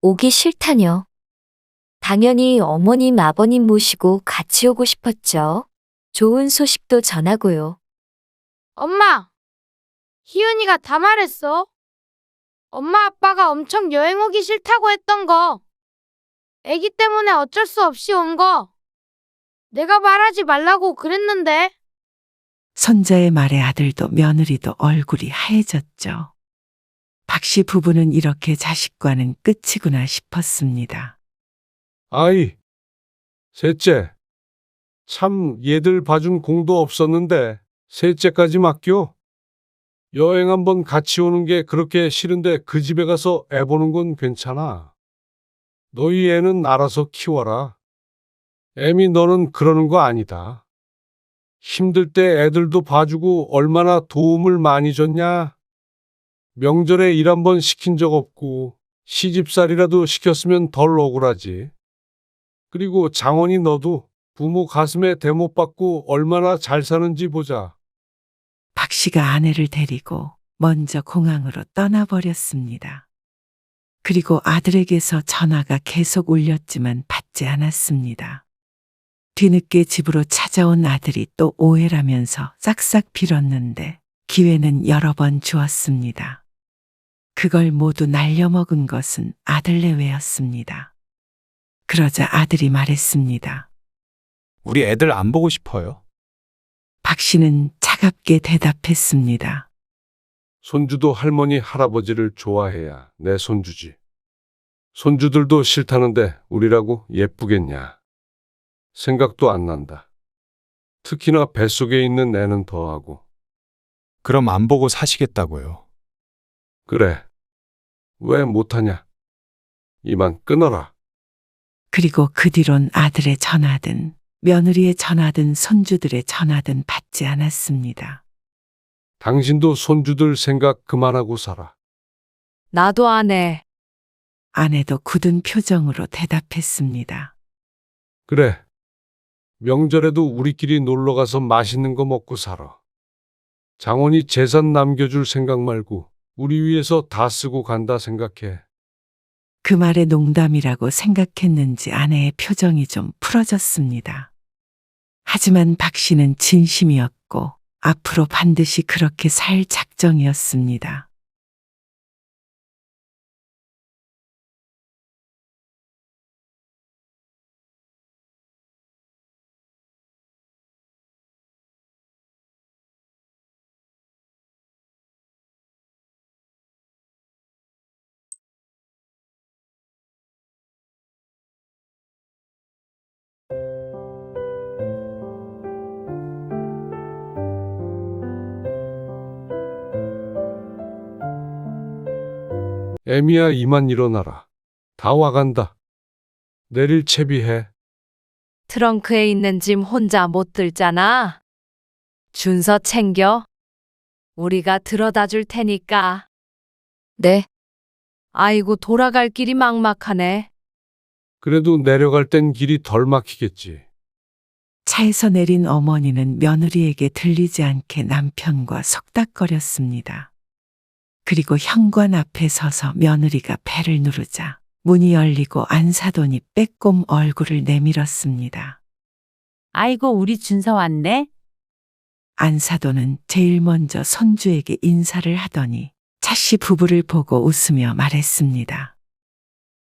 오기 싫다뇨. 당연히 어머님, 아버님 모시고 같이 오고 싶었죠. 좋은 소식도 전하고요. 엄마, 희은이가 다 말했어. 엄마 아빠가 엄청 여행 오기 싫다고 했던 거. 애기 때문에 어쩔 수 없이 온 거. 내가 말하지 말라고 그랬는데. 손자의 말에 아들도 며느리도 얼굴이 하얘졌죠. 박씨 부부는 이렇게 자식과는 끝이구나 싶었습니다. 아이, 셋째. 참 얘들 봐준 공도 없었는데 셋째까지 맡겨? 여행 한번 같이 오는 게 그렇게 싫은데 그 집에 가서 애 보는 건 괜찮아. 너희 애는 알아서 키워라. 애미 너는 그러는 거 아니다. 힘들 때 애들도 봐주고 얼마나 도움을 많이 줬냐. 명절에 일 한번 시킨 적 없고 시집살이라도 시켰으면 덜 억울하지. 그리고 장원이 너도 부모 가슴에 대못 받고 얼마나 잘 사는지 보자. 박씨가 아내를 데리고 먼저 공항으로 떠나버렸습니다. 그리고 아들에게서 전화가 계속 울렸지만 받지 않았습니다. 뒤늦게 집으로 찾아온 아들이 또 오해라면서 싹싹 빌었는데 기회는 여러 번 주었습니다. 그걸 모두 날려먹은 것은 아들 내외였습니다. 그러자 아들이 말했습니다. 우리 애들 안 보고 싶어요. 박 씨는 차갑게 대답했습니다. 손주도 할머니, 할아버지를 좋아해야 내 손주지. 손주들도 싫다는데 우리라고 예쁘겠냐. 생각도 안 난다. 특히나 뱃속에 있는 애는 더하고. 그럼 안 보고 사시겠다고요. 그래. 왜 못하냐? 이만 끊어라. 그리고 그 뒤론 아들의 전화든 며느리의 전화든 손주들의 전화든 받지 않았습니다. 당신도 손주들 생각 그만하고 살아. 나도 안 해. 아내도 굳은 표정으로 대답했습니다. 그래. 명절에도 우리끼리 놀러 가서 맛있는 거 먹고 살아. 장원이 재산 남겨줄 생각 말고 우리 위해서 다 쓰고 간다 생각해. 그 말에 농담이라고 생각했는지 아내의 표정이 좀 풀어졌습니다. 하지만 박 씨는 진심이었고 앞으로 반드시 그렇게 살 작정이었습니다. 애미야, 이만 일어나라. 다 와간다. 내릴 채비해. 트렁크에 있는 짐 혼자 못 들잖아. 준서 챙겨. 우리가 들어다 줄 테니까. 네, 아이고, 돌아갈 길이 막막하네. 그래도 내려갈 땐 길이 덜 막히겠지. 차에서 내린 어머니는 며느리에게 들리지 않게 남편과 속닥거렸습니다. 그리고 현관 앞에 서서 며느리가 배를 누르자 문이 열리고 안사돈이 빼꼼 얼굴을 내밀었습니다. 아이고, 우리 준서 왔네? 안사돈은 제일 먼저 손주에게 인사를 하더니 차씨 부부를 보고 웃으며 말했습니다.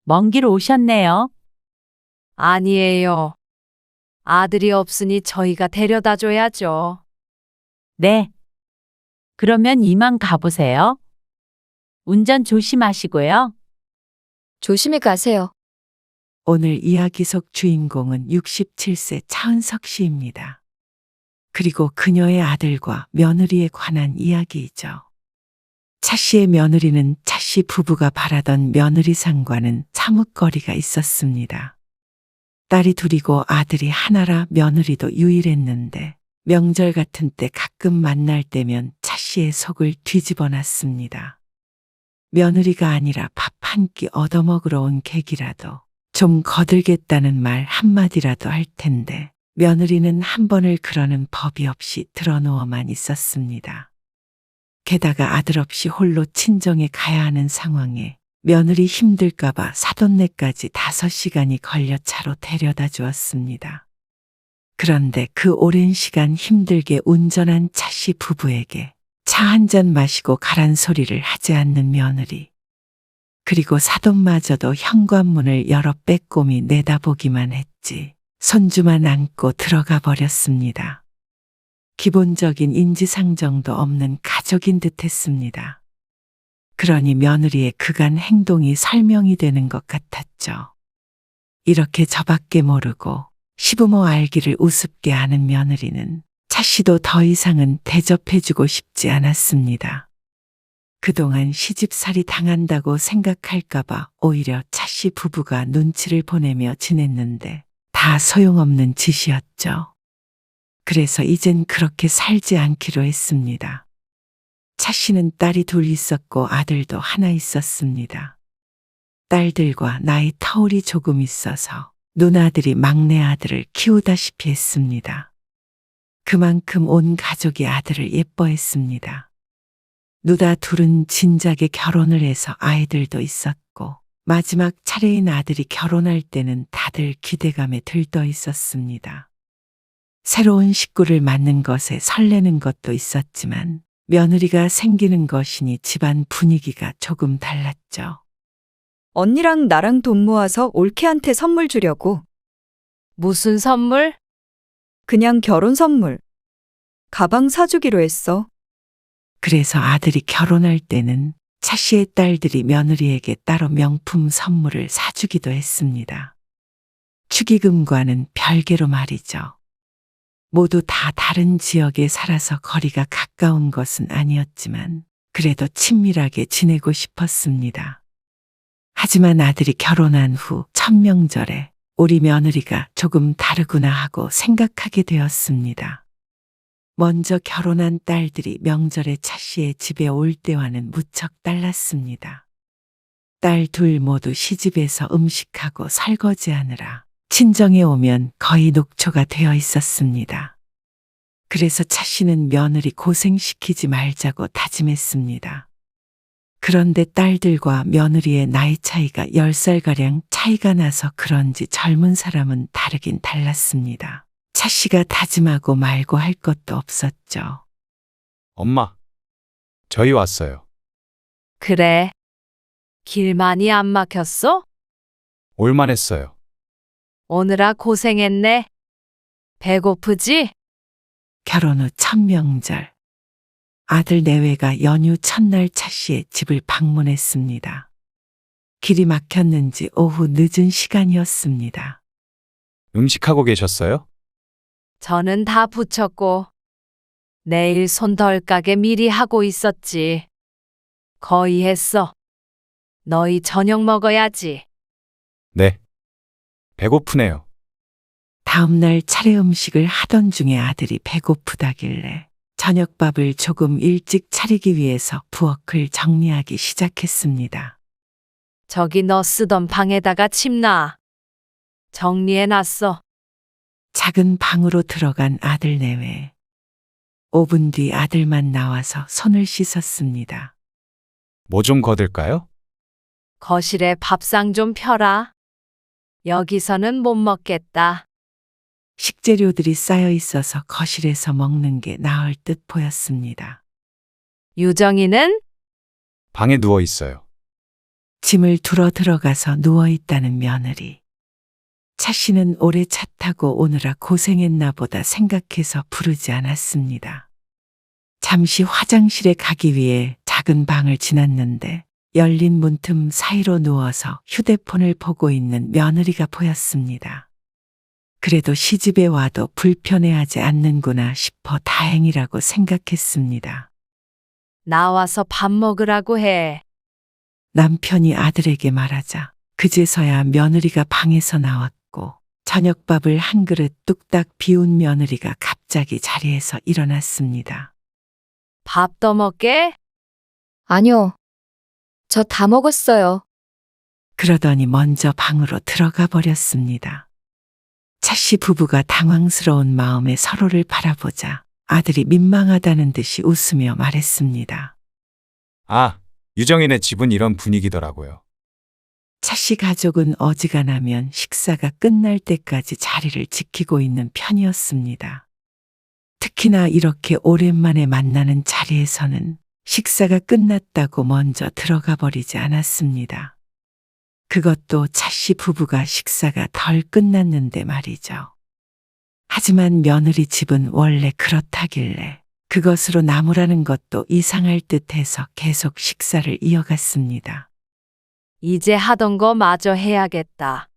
먼 길 오셨네요. 아니에요. 아들이 없으니 저희가 데려다 줘야죠. 네. 그러면 이만 가보세요. 운전 조심하시고요. 조심히 가세요. 오늘 이야기 속 주인공은 67세 차은석 씨입니다. 그리고 그녀의 아들과 며느리에 관한 이야기이죠. 차 씨의 며느리는 차 씨 부부가 바라던 며느리상과는 사뭇거리가 있었습니다. 딸이 둘이고 아들이 하나라 며느리도 유일했는데 명절 같은 때 가끔 만날 때면 차 씨의 속을 뒤집어 놨습니다. 며느리가 아니라 밥 한 끼 얻어먹으러 온 객이라도 좀 거들겠다는 말 한마디라도 할 텐데 며느리는 한 번을 그러는 법이 없이 드러누워만 있었습니다. 게다가 아들 없이 홀로 친정에 가야 하는 상황에 며느리 힘들까봐 사돈네까지 5시간이 걸려 차로 데려다 주었습니다. 그런데 그 오랜 시간 힘들게 운전한 차씨 부부에게 차 한 잔 마시고 가란 소리를 하지 않는 며느리. 그리고 사돈마저도 현관문을 열어 빼꼼히 내다보기만 했지 손주만 안고 들어가 버렸습니다. 기본적인 인지상정도 없는 가족인 듯 했습니다. 그러니 며느리의 그간 행동이 설명이 되는 것 같았죠. 이렇게 저밖에 모르고 시부모 알기를 우습게 아는 며느리는 차씨도 더 이상은 대접해주고 싶지 않았습니다. 그동안 시집살이 당한다고 생각할까봐 오히려 차씨 부부가 눈치를 보내며 지냈는데 다 소용없는 짓이었죠. 그래서 이젠 그렇게 살지 않기로 했습니다. 차씨는 딸이 둘 있었고 아들도 하나 있었습니다. 딸들과 나이 터울이 조금 있어서 누나들이 막내 아들을 키우다시피 했습니다. 그만큼 온 가족이 아들을 예뻐했습니다. 누다 둘은 진작에 결혼을 해서 아이들도 있었고 마지막 차례인 아들이 결혼할 때는 다들 기대감에 들떠 있었습니다. 새로운 식구를 맞는 것에 설레는 것도 있었지만 며느리가 생기는 것이니 집안 분위기가 조금 달랐죠. 언니랑 나랑 돈 모아서 올케한테 선물 주려고. 무슨 선물? 그냥 결혼 선물. 가방 사주기로 했어. 그래서 아들이 결혼할 때는 차 씨의 딸들이 며느리에게 따로 명품 선물을 사주기도 했습니다. 축의금과는 별개로 말이죠. 모두 다 다른 지역에 살아서 거리가 가까운 것은 아니었지만 그래도 친밀하게 지내고 싶었습니다. 하지만 아들이 결혼한 후 첫 명절에 우리 며느리가 조금 다르구나 하고 생각하게 되었습니다. 먼저 결혼한 딸들이 명절에 차 씨의 집에 올 때와는 무척 달랐습니다. 딸 둘 모두 시집에서 음식하고 설거지하느라 친정에 오면 거의 녹초가 되어 있었습니다. 그래서 차 씨는 며느리 고생시키지 말자고 다짐했습니다. 그런데 딸들과 며느리의 나이 차이가 10살가량 차이가 나서 그런지 젊은 사람은 다르긴 달랐습니다. 차 씨가 다짐하고 말고 할 것도 없었죠. 엄마, 저희 왔어요. 그래. 길 많이 안 막혔어? 올만했어요. 오느라 고생했네. 배고프지? 결혼 후 첫 명절. 아들 내외가 연휴 첫날 차 씨의 집을 방문했습니다. 길이 막혔는지 오후 늦은 시간이었습니다. 음식하고 계셨어요? 저는 다 붙였고 내일 손 덜 가게 미리 하고 있었지. 거의 했어. 너희 저녁 먹어야지. 네. 배고프네요. 다음날 차례 음식을 하던 중에 아들이 배고프다길래 저녁밥을 조금 일찍 차리기 위해서 부엌을 정리하기 시작했습니다. 저기 너 쓰던 방에다가 침 놔. 정리해놨어. 작은 방으로 들어간 아들 내외. 5분 뒤 아들만 나와서 손을 씻었습니다. 뭐 좀 거들까요? 거실에 밥상 좀 펴라. 여기서는 못 먹겠다. 식재료들이 쌓여 있어서 거실에서 먹는 게 나을 듯 보였습니다. 유정이는? 방에 누워 있어요. 짐을 두러 들어가서 누워 있다는 며느리. 차 씨는 오래 차 타고 오느라 고생했나 보다 생각해서 부르지 않았습니다. 잠시 화장실에 가기 위해 작은 방을 지났는데 열린 문틈 사이로 누워서 휴대폰을 보고 있는 며느리가 보였습니다. 그래도 시집에 와도 불편해하지 않는구나 싶어 다행이라고 생각했습니다. 나와서 밥 먹으라고 해. 남편이 아들에게 말하자 그제서야 며느리가 방에서 나왔고 저녁밥을 한 그릇 뚝딱 비운 며느리가 갑자기 자리에서 일어났습니다. 밥 더 먹게? 아니요. 저 다 먹었어요. 그러더니 먼저 방으로 들어가 버렸습니다. 차 씨 부부가 당황스러운 마음에 서로를 바라보자 아들이 민망하다는 듯이 웃으며 말했습니다. 아, 유정이네 집은 이런 분위기더라고요. 차 씨 가족은 어지간하면 식사가 끝날 때까지 자리를 지키고 있는 편이었습니다. 특히나 이렇게 오랜만에 만나는 자리에서는 식사가 끝났다고 먼저 들어가 버리지 않았습니다. 그것도 차 씨 부부가 식사가 덜 끝났는데 말이죠. 하지만 며느리 집은 원래 그렇다길래 그것으로 나무라는 것도 이상할 듯해서 계속 식사를 이어갔습니다. 이제 하던 거 마저 해야겠다.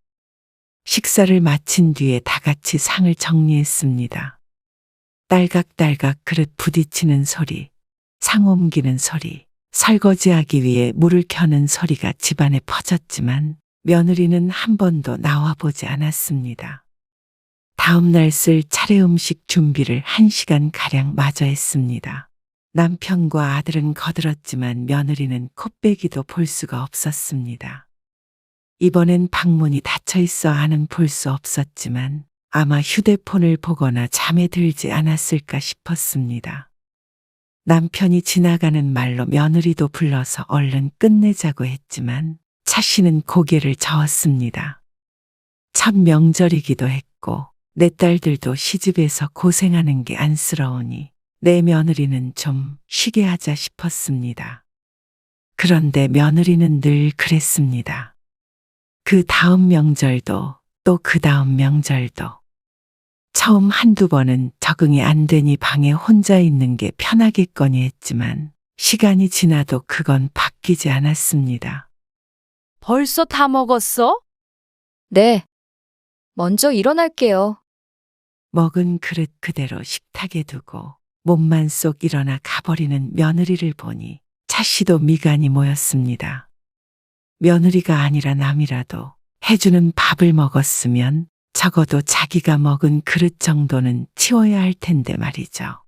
식사를 마친 뒤에 다 같이 상을 정리했습니다. 딸각딸각 그릇 부딪히는 소리, 상 옮기는 소리, 설거지하기 위해 물을 켜는 소리가 집안에 퍼졌지만 며느리는 한 번도 나와보지 않았습니다. 다음 날 쓸 차례 음식 준비를 1시간가량 마저 했습니다. 남편과 아들은 거들었지만 며느리는 코빼기도 볼 수가 없었습니다. 이번엔 방문이 닫혀 있어 안은 볼 수 없었지만 아마 휴대폰을 보거나 잠에 들지 않았을까 싶었습니다. 남편이 지나가는 말로 며느리도 불러서 얼른 끝내자고 했지만 차 씨는 고개를 저었습니다. 첫 명절이기도 했고 내 딸들도 시집에서 고생하는 게 안쓰러우니 내 며느리는 좀 쉬게 하자 싶었습니다. 그런데 며느리는 늘 그랬습니다. 그 다음 명절도 또 그 다음 명절도 처음 한두 번은 적응이 안 되니 방에 혼자 있는 게 편하겠거니 했지만 시간이 지나도 그건 바뀌지 않았습니다. 벌써 다 먹었어? 네. 먼저 일어날게요. 먹은 그릇 그대로 식탁에 두고 몸만 쏙 일어나 가버리는 며느리를 보니 차씨도 미간이 모였습니다. 며느리가 아니라 남이라도 해주는 밥을 먹었으면 적어도 자기가 먹은 그릇 정도는 치워야 할 텐데 말이죠.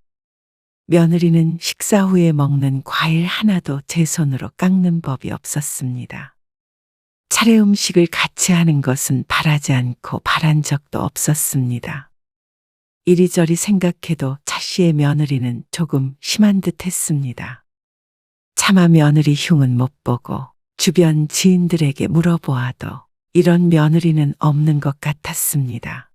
며느리는 식사 후에 먹는 과일 하나도 제 손으로 깎는 법이 없었습니다. 차례 음식을 같이 하는 것은 바라지 않고 바란 적도 없었습니다. 이리저리 생각해도 차씨의 며느리는 조금 심한 듯 했습니다. 차마 며느리 흉은 못 보고 주변 지인들에게 물어보아도 이런 며느리는 없는 것 같았습니다.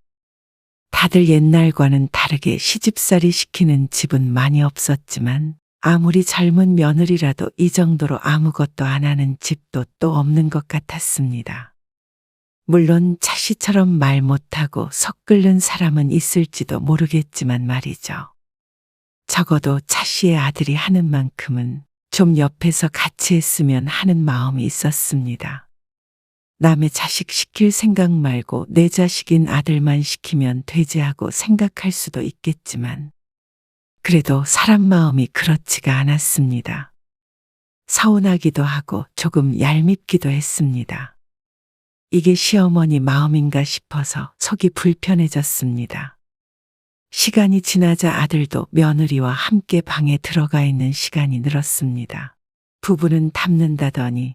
다들 옛날과는 다르게 시집살이 시키는 집은 많이 없었지만 아무리 젊은 며느리라도 이 정도로 아무것도 안 하는 집도 또 없는 것 같았습니다. 물론 차씨처럼 말 못하고 속 끓는 사람은 있을지도 모르겠지만 말이죠. 적어도 차씨의 아들이 하는 만큼은 좀 옆에서 같이 했으면 하는 마음이 있었습니다. 남의 자식 시킬 생각 말고 내 자식인 아들만 시키면 되지 하고 생각할 수도 있겠지만 그래도 사람 마음이 그렇지가 않았습니다. 서운하기도 하고 조금 얄밉기도 했습니다. 이게 시어머니 마음인가 싶어서 속이 불편해졌습니다. 시간이 지나자 아들도 며느리와 함께 방에 들어가 있는 시간이 늘었습니다. 부부는 닮는다더니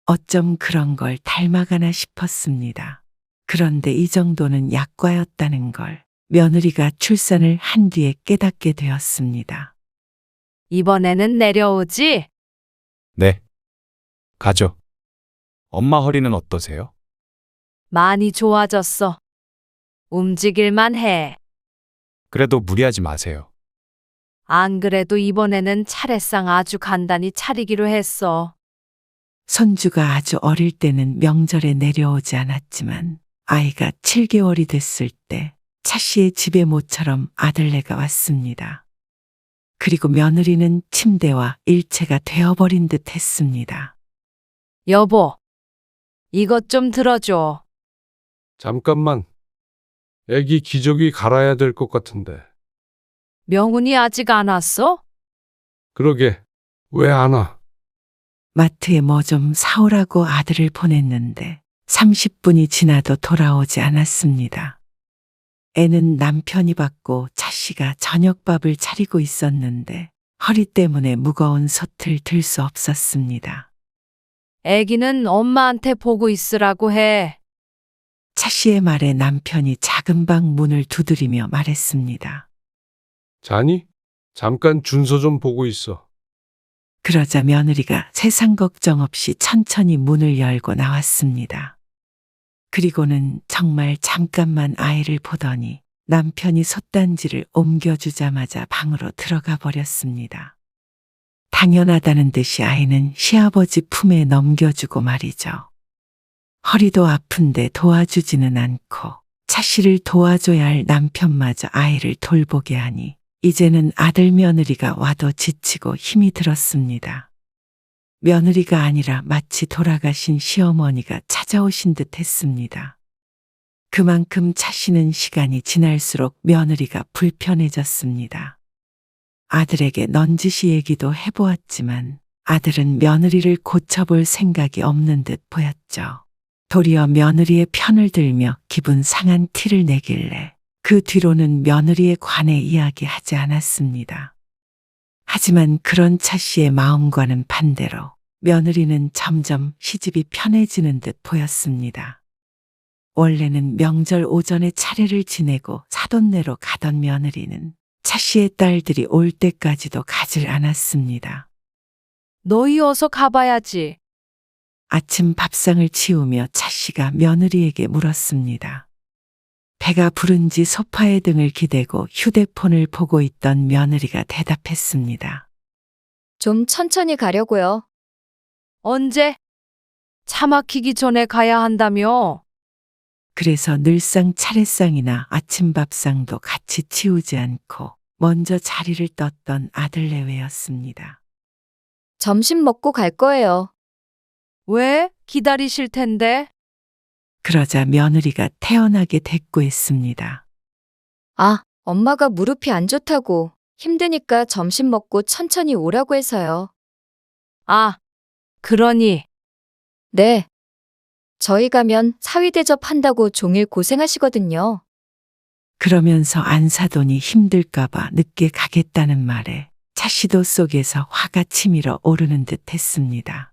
어쩜 그런 걸 닮아가나 싶었습니다. 그런데 이 정도는 약과였다는 걸 며느리가 출산을 한 뒤에 깨닫게 되었습니다. 이번에는 내려오지? 네. 가죠. 엄마 허리는 어떠세요? 많이 좋아졌어. 움직일만 해. 그래도 무리하지 마세요. 안 그래도 이번에는 차례상 아주 간단히 차리기로 했어. 손주가 아주 어릴 때는 명절에 내려오지 않았지만 아이가 7개월이 됐을 때 차씨의 집에 모처럼 아들네가 왔습니다. 그리고 며느리는 침대와 일체가 되어버린 듯 했습니다. 여보, 이것 좀 들어줘. 잠깐만. 애기 기저귀 갈아야 될 것 같은데. 명훈이 아직 안 왔어? 그러게. 왜 안 와? 마트에 뭐 좀 사오라고 아들을 보냈는데 30분이 지나도 돌아오지 않았습니다. 애는 남편이 받고 차씨가 저녁밥을 차리고 있었는데 허리 때문에 무거운 솥을 들 수 없었습니다. 애기는 엄마한테 보고 있으라고 해. 차씨의 말에 남편이 작은 방 문을 두드리며 말했습니다. 자니? 잠깐 준서 좀 보고 있어. 그러자 며느리가 세상 걱정 없이 천천히 문을 열고 나왔습니다. 그리고는 정말 잠깐만 아이를 보더니 남편이 솥단지를 옮겨주자마자 방으로 들어가 버렸습니다. 당연하다는 듯이 아이는 시아버지 품에 넘겨주고 말이죠. 허리도 아픈데 도와주지는 않고 차씨를 도와줘야 할 남편마저 아이를 돌보게 하니 이제는 아들 며느리가 와도 지치고 힘이 들었습니다. 며느리가 아니라 마치 돌아가신 시어머니가 찾아오신 듯 했습니다. 그만큼 차씨는 시간이 지날수록 며느리가 불편해졌습니다. 아들에게 넌지시 얘기도 해보았지만 아들은 며느리를 고쳐볼 생각이 없는 듯 보였죠. 도리어 며느리의 편을 들며 기분 상한 티를 내길래 그 뒤로는 며느리에 관해 이야기하지 않았습니다. 하지만 그런 차씨의 마음과는 반대로 며느리는 점점 시집이 편해지는 듯 보였습니다. 원래는 명절 오전에 차례를 지내고 사돈네로 가던 며느리는 차씨의 딸들이 올 때까지도 가질 않았습니다. 너희 어서 가봐야지. 아침 밥상을 치우며 차씨가 며느리에게 물었습니다. 배가 부른지 소파에 등을 기대고 휴대폰을 보고 있던 며느리가 대답했습니다. 좀 천천히 가려고요. 언제? 차 막히기 전에 가야 한다며. 그래서 늘상 차례상이나 아침밥상도 같이 치우지 않고 먼저 자리를 떴던 아들내외였습니다. 점심 먹고 갈 거예요. 왜? 기다리실 텐데. 그러자 며느리가 태연하게 대꾸했습니다. 아, 엄마가 무릎이 안 좋다고 힘드니까 점심 먹고 천천히 오라고 해서요. 아, 그러니. 네. 저희 가면 사위 대접한다고 종일 고생하시거든요. 그러면서 안사돈이 힘들까봐 늦게 가겠다는 말에 차씨도 속에서 화가 치밀어 오르는 듯 했습니다.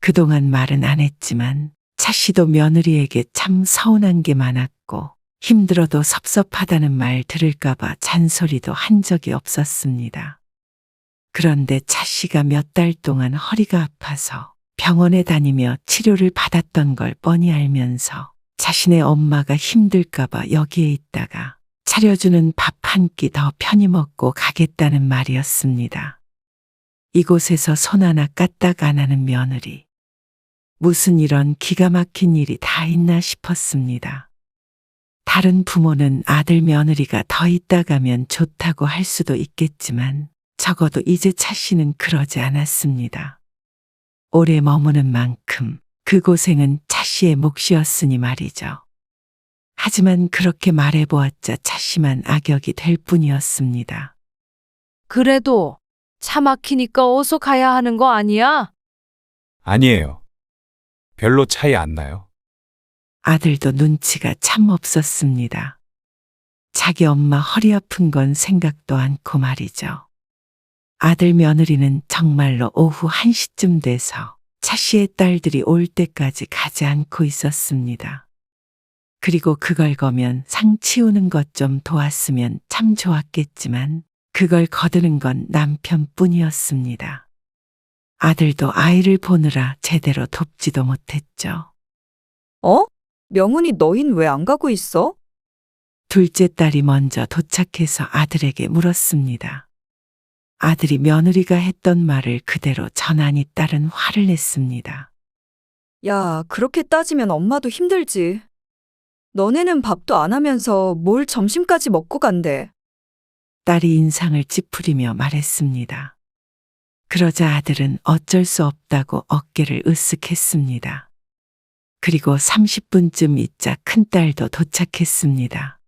그동안 말은 안 했지만 차씨도 며느리에게 참 서운한 게 많았고 힘들어도 섭섭하다는 말 들을까봐 잔소리도 한 적이 없었습니다. 그런데 차씨가 몇 달 동안 허리가 아파서 병원에 다니며 치료를 받았던 걸 뻔히 알면서 자신의 엄마가 힘들까봐 여기에 있다가 차려주는 밥 한 끼 더 편히 먹고 가겠다는 말이었습니다. 이곳에서 손 하나 까딱 안 하는 며느리. 무슨 이런 기가 막힌 일이 다 있나 싶었습니다. 다른 부모는 아들 며느리가 더 있다 가면 좋다고 할 수도 있겠지만 적어도 이제 차씨는 그러지 않았습니다. 오래 머무는 만큼 그 고생은 차씨의 몫이었으니 말이죠. 하지만 그렇게 말해보았자 차씨만 악역이 될 뿐이었습니다. 그래도 차 막히니까 어서 가야 하는 거 아니야? 아니에요. 별로 차이 안 나요. 아들도 눈치가 참 없었습니다. 자기 엄마 허리 아픈 건 생각도 않고 말이죠. 아들 며느리는 정말로 오후 1시쯤 돼서 차씨의 딸들이 올 때까지 가지 않고 있었습니다. 그리고 그걸 거면 상 치우는 것 좀 도왔으면 참 좋았겠지만 그걸 거두는 건 남편뿐이었습니다. 아들도 아이를 보느라 제대로 돕지도 못했죠. 어? 명훈이 너흰 왜 안 가고 있어? 둘째 딸이 먼저 도착해서 아들에게 물었습니다. 아들이 며느리가 했던 말을 그대로 전하니 딸은 화를 냈습니다. 야, 그렇게 따지면 엄마도 힘들지. 너네는 밥도 안 하면서 뭘 점심까지 먹고 간대. 딸이 인상을 찌푸리며 말했습니다. 그러자 아들은 어쩔 수 없다고 어깨를 으쓱했습니다. 그리고 30분쯤 있자 큰딸도 도착했습니다.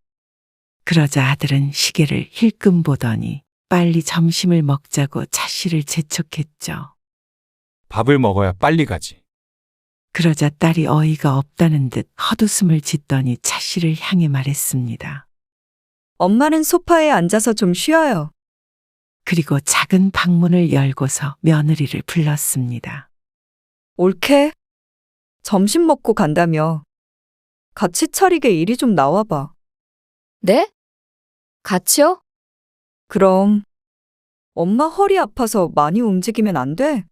그러자 아들은 시계를 힐끔 보더니 빨리 점심을 먹자고 차씨를 재촉했죠. 밥을 먹어야 빨리 가지. 그러자 딸이 어이가 없다는 듯 헛웃음을 짓더니 차씨를 향해 말했습니다. 엄마는 소파에 앉아서 좀 쉬어요. 그리고 작은 방문을 열고서 며느리를 불렀습니다. 옳게? 점심 먹고 간다며. 같이 차리게 이리 좀 나와봐. 네? 같이요? 그럼. 엄마 허리 아파서 많이 움직이면 안 돼?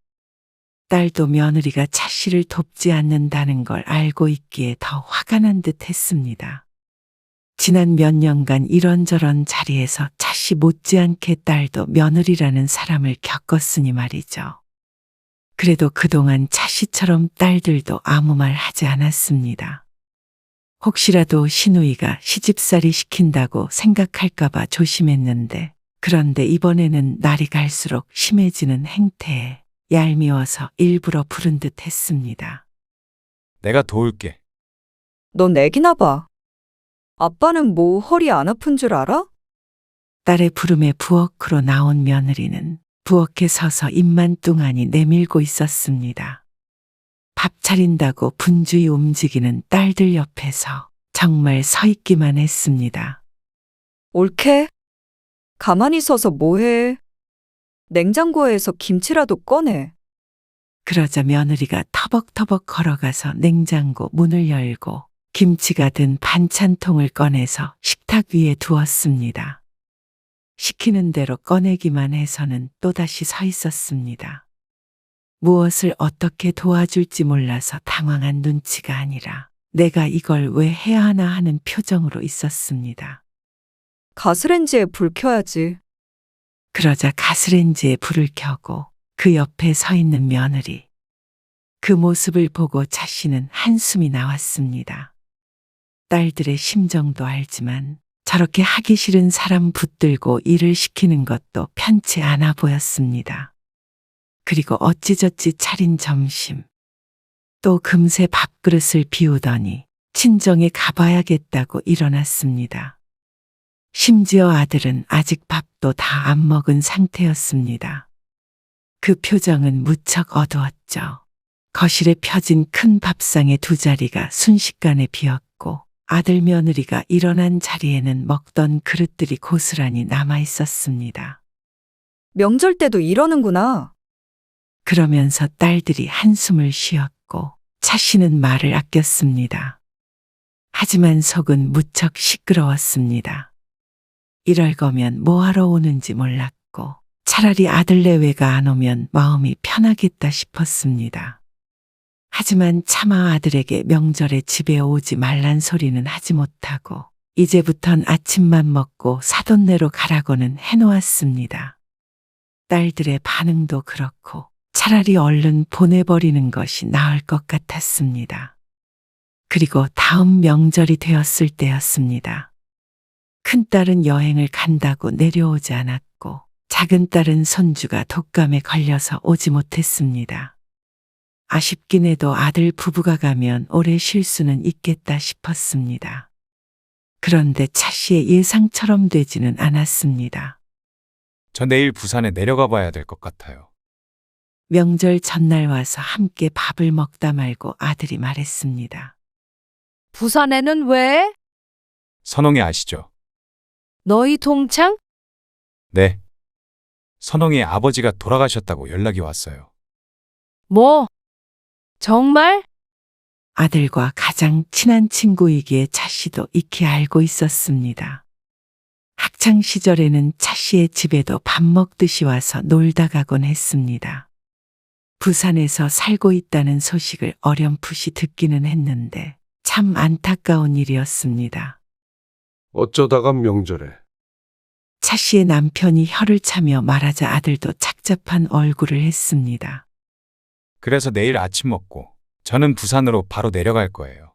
딸도 며느리가 차씨를 돕지 않는다는 걸 알고 있기에 더 화가 난 듯 했습니다. 지난 몇 년간 이런저런 자리에서 차씨 못지않게 딸도 며느리라는 사람을 겪었으니 말이죠. 그래도 그동안 차씨처럼 딸들도 아무 말 하지 않았습니다. 혹시라도 시누이가 시집살이 시킨다고 생각할까봐 조심했는데 그런데 이번에는 날이 갈수록 심해지는 행태에 얄미워서 일부러 부른 듯 했습니다. 내가 도울게. 넌 애기나 봐. 아빠는 뭐 허리 안 아픈 줄 알아? 딸의 부름에 부엌으로 나온 며느리는 부엌에 서서 입만 뚱하니 내밀고 있었습니다. 밥 차린다고 분주히 움직이는 딸들 옆에서 정말 서 있기만 했습니다. 옳게? 가만히 서서 뭐해? 냉장고에서 김치라도 꺼내. 그러자 며느리가 터벅터벅 걸어가서 냉장고 문을 열고 김치가 든 반찬통을 꺼내서 식탁 위에 두었습니다. 시키는 대로 꺼내기만 해서는 또다시 서 있었습니다. 무엇을 어떻게 도와줄지 몰라서 당황한 눈치가 아니라 내가 이걸 왜 해야 하나 하는 표정으로 있었습니다. 가스레인지에 불 켜야지. 그러자 가스레인지에 불을 켜고 그 옆에 서 있는 며느리. 그 모습을 보고 차씨는 한숨이 나왔습니다. 딸들의 심정도 알지만 저렇게 하기 싫은 사람 붙들고 일을 시키는 것도 편치 않아 보였습니다. 그리고 어찌저찌 차린 점심. 또 금세 밥그릇을 비우더니 친정에 가봐야겠다고 일어났습니다. 심지어 아들은 아직 밥도 다 안 먹은 상태였습니다. 그 표정은 무척 어두웠죠. 거실에 펴진 큰 밥상의 두 자리가 순식간에 비었고 아들 며느리가 일어난 자리에는 먹던 그릇들이 고스란히 남아 있었습니다. 명절 때도 이러는구나. 그러면서 딸들이 한숨을 쉬었고 차 씨는 말을 아꼈습니다. 하지만 속은 무척 시끄러웠습니다. 이럴 거면 뭐하러 오는지 몰랐고 차라리 아들 내외가 안 오면 마음이 편하겠다 싶었습니다. 하지만 차마 아들에게 명절에 집에 오지 말란 소리는 하지 못하고 이제부턴 아침만 먹고 사돈네로 가라고는 해놓았습니다. 딸들의 반응도 그렇고 차라리 얼른 보내버리는 것이 나을 것 같았습니다. 그리고 다음 명절이 되었을 때였습니다. 큰딸은 여행을 간다고 내려오지 않았고 작은딸은 손주가 독감에 걸려서 오지 못했습니다. 아쉽긴 해도 아들 부부가 가면 오래 쉴 수는 있겠다 싶었습니다. 그런데 차 씨의 예상처럼 되지는 않았습니다. 저 내일 부산에 내려가 봐야 될 것 같아요. 명절 전날 와서 함께 밥을 먹다 말고 아들이 말했습니다. 부산에는 왜? 선홍이 아시죠? 너희 동창? 네. 선홍이 아버지가 돌아가셨다고 연락이 왔어요. 뭐? 정말? 아들과 가장 친한 친구이기에 차 씨도 익히 알고 있었습니다. 학창 시절에는 차 씨의 집에도 밥 먹듯이 와서 놀다 가곤 했습니다. 부산에서 살고 있다는 소식을 어렴풋이 듣기는 했는데 참 안타까운 일이었습니다. 어쩌다가 명절에. 차 씨의 남편이 혀를 차며 말하자 아들도 착잡한 얼굴을 했습니다. 그래서 내일 아침 먹고 저는 부산으로 바로 내려갈 거예요.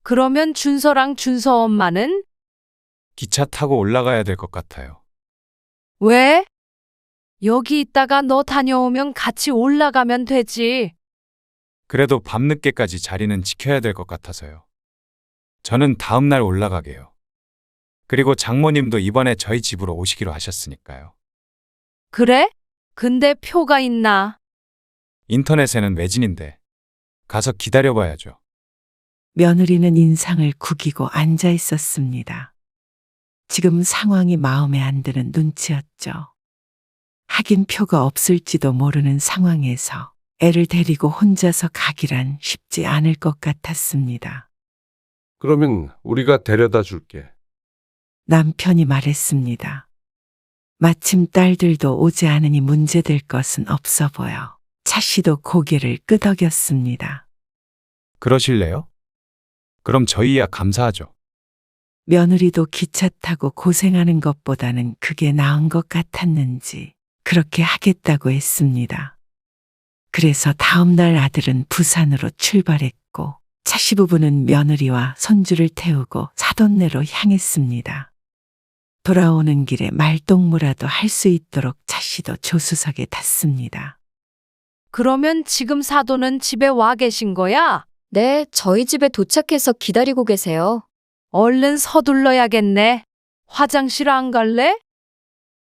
그러면 준서랑 준서 엄마는? 기차 타고 올라가야 될 것 같아요. 왜? 여기 있다가 너 다녀오면 같이 올라가면 되지. 그래도 밤늦게까지 자리는 지켜야 될 것 같아서요. 저는 다음 날 올라가게요. 그리고 장모님도 이번에 저희 집으로 오시기로 하셨으니까요. 그래? 근데 표가 있나? 인터넷에는 매진인데 가서 기다려봐야죠. 며느리는 인상을 구기고 앉아 있었습니다. 지금 상황이 마음에 안 드는 눈치였죠. 하긴 표가 없을지도 모르는 상황에서 애를 데리고 혼자서 가기란 쉽지 않을 것 같았습니다. 그러면 우리가 데려다 줄게. 남편이 말했습니다. 마침 딸들도 오지 않으니 문제될 것은 없어 보여 차 씨도 고개를 끄덕였습니다. 그러실래요? 그럼 저희야 감사하죠. 며느리도 기차 타고 고생하는 것보다는 그게 나은 것 같았는지 그렇게 하겠다고 했습니다. 그래서 다음 날 아들은 부산으로 출발했고 차 씨 부부는 며느리와 손주를 태우고 사돈네로 향했습니다. 돌아오는 길에 말동무라도 할 수 있도록 차 씨도 조수석에 탔습니다. 그러면 지금 사돈은 집에 와 계신 거야? 네, 저희 집에 도착해서 기다리고 계세요. 얼른 서둘러야겠네. 화장실 안 갈래?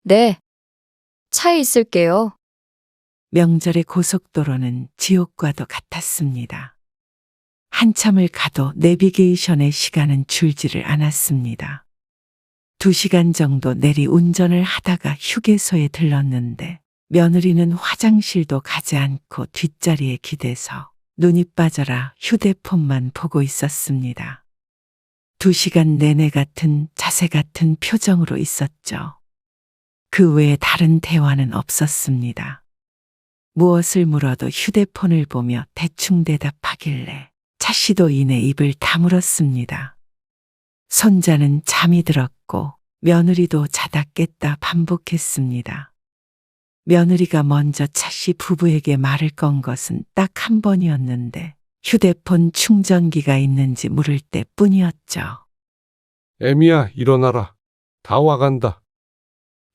네. 차에 있을게요. 명절의 고속도로는 지옥과도 같았습니다. 한참을 가도 내비게이션의 시간은 줄지를 않았습니다. 2시간 정도 내리 운전을 하다가 휴게소에 들렀는데 며느리는 화장실도 가지 않고 뒷자리에 기대서 눈이 빠져라 휴대폰만 보고 있었습니다. 2시간 내내 같은 자세 같은 표정으로 있었죠. 그 외에 다른 대화는 없었습니다. 무엇을 물어도 휴대폰을 보며 대충 대답하길래 차 씨도 이내 입을 다물었습니다. 손자는 잠이 들었고 며느리도 자다 깼다 반복했습니다. 며느리가 먼저 차 씨 부부에게 말을 건 것은 딱 한 번이었는데 휴대폰 충전기가 있는지 물을 때뿐이었죠. 애미야, 일어나라. 다 와간다.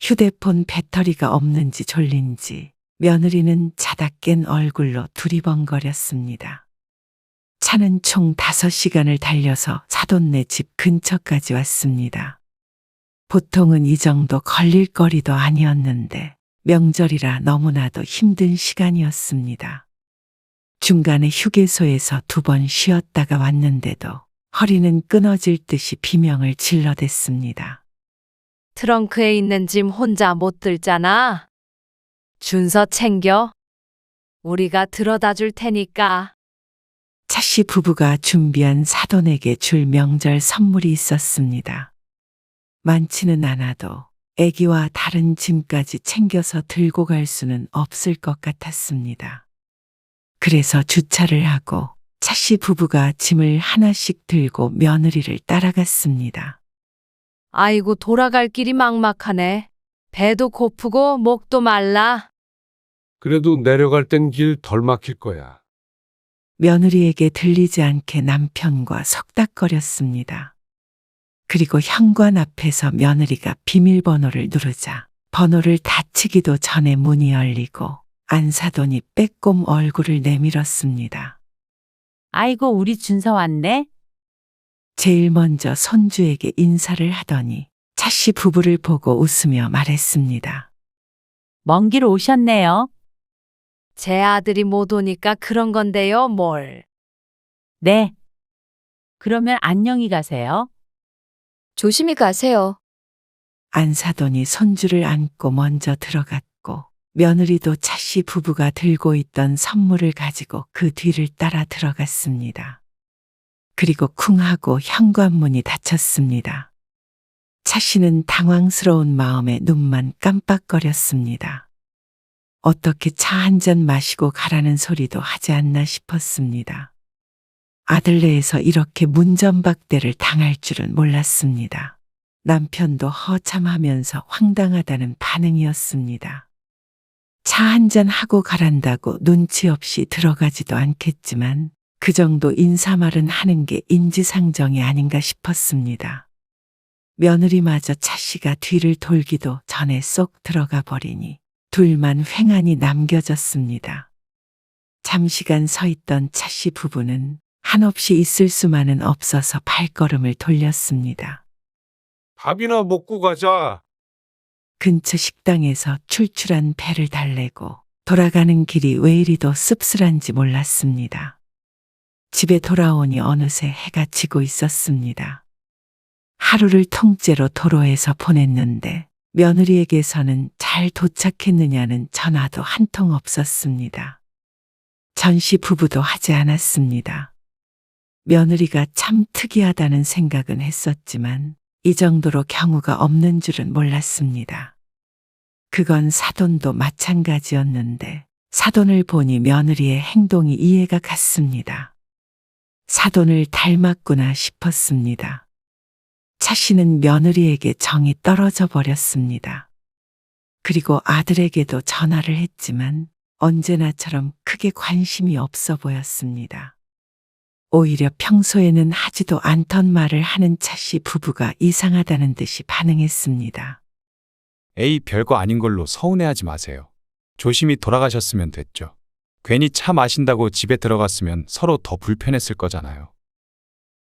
휴대폰 배터리가 없는지 졸린지 며느리는 자다 깬 얼굴로 두리번거렸습니다. 차는 총 5시간을 달려서 사돈네 집 근처까지 왔습니다. 보통은 이 정도 걸릴 거리도 아니었는데 명절이라 너무나도 힘든 시간이었습니다. 중간에 휴게소에서 2번 쉬었다가 왔는데도 허리는 끊어질 듯이 비명을 질러댔습니다. 트렁크에 있는 짐 혼자 못 들잖아. 준서 챙겨. 우리가 들어다 줄 테니까. 차씨 부부가 준비한 사돈에게 줄 명절 선물이 있었습니다. 많지는 않아도 아기와 다른 짐까지 챙겨서 들고 갈 수는 없을 것 같았습니다. 그래서 주차를 하고 차씨 부부가 짐을 하나씩 들고 며느리를 따라갔습니다. 아이고, 돌아갈 길이 막막하네. 배도 고프고 목도 말라. 그래도 내려갈 땐 길 덜 막힐 거야. 며느리에게 들리지 않게 남편과 속닥거렸습니다. 그리고 현관 앞에서 며느리가 비밀번호를 누르자 번호를 닫히기도 전에 문이 열리고 안사돈이 빼꼼 얼굴을 내밀었습니다. 아이고, 우리 준서 왔네? 제일 먼저 손주에게 인사를 하더니 차씨 부부를 보고 웃으며 말했습니다. 먼 길 오셨네요. 제 아들이 못 오니까 그런 건데요, 뭘. 네. 그러면 안녕히 가세요. 조심히 가세요. 안사돈이 손주를 안고 먼저 들어갔고 며느리도 차씨 부부가 들고 있던 선물을 가지고 그 뒤를 따라 들어갔습니다. 그리고 쿵 하고 현관문이 닫혔습니다. 차씨는 당황스러운 마음에 눈만 깜빡거렸습니다. 어떻게 차 한 잔 마시고 가라는 소리도 하지 않나 싶었습니다. 아들네에서 이렇게 문전박대를 당할 줄은 몰랐습니다. 남편도 허참하면서 황당하다는 반응이었습니다. 차 한 잔 하고 가란다고 눈치 없이 들어가지도 않겠지만 그 정도 인사말은 하는 게 인지상정이 아닌가 싶었습니다. 며느리마저 차씨가 뒤를 돌기도 전에 쏙 들어가 버리니 둘만 횡하니 남겨졌습니다. 잠시간 서 있던 차씨 부부는 한없이 있을 수만은 없어서 발걸음을 돌렸습니다. 밥이나 먹고 가자. 근처 식당에서 출출한 배를 달래고 돌아가는 길이 왜 이리도 씁쓸한지 몰랐습니다. 집에 돌아오니 어느새 해가 지고 있었습니다. 하루를 통째로 도로에서 보냈는데 며느리에게서는 잘 도착했느냐는 전화도 한 통 없었습니다. 전씨 부부도 하지 않았습니다. 며느리가 참 특이하다는 생각은 했었지만 이 정도로 경우가 없는 줄은 몰랐습니다. 그건 사돈도 마찬가지였는데 사돈을 보니 며느리의 행동이 이해가 갔습니다. 사돈을 닮았구나 싶었습니다. 차씨는 며느리에게 정이 떨어져 버렸습니다. 그리고 아들에게도 전화를 했지만 언제나처럼 크게 관심이 없어 보였습니다. 오히려 평소에는 하지도 않던 말을 하는 차씨 부부가 이상하다는 듯이 반응했습니다. 에이, 별거 아닌 걸로 서운해하지 마세요. 조심히 돌아가셨으면 됐죠. 괜히 차 마신다고 집에 들어갔으면 서로 더 불편했을 거잖아요.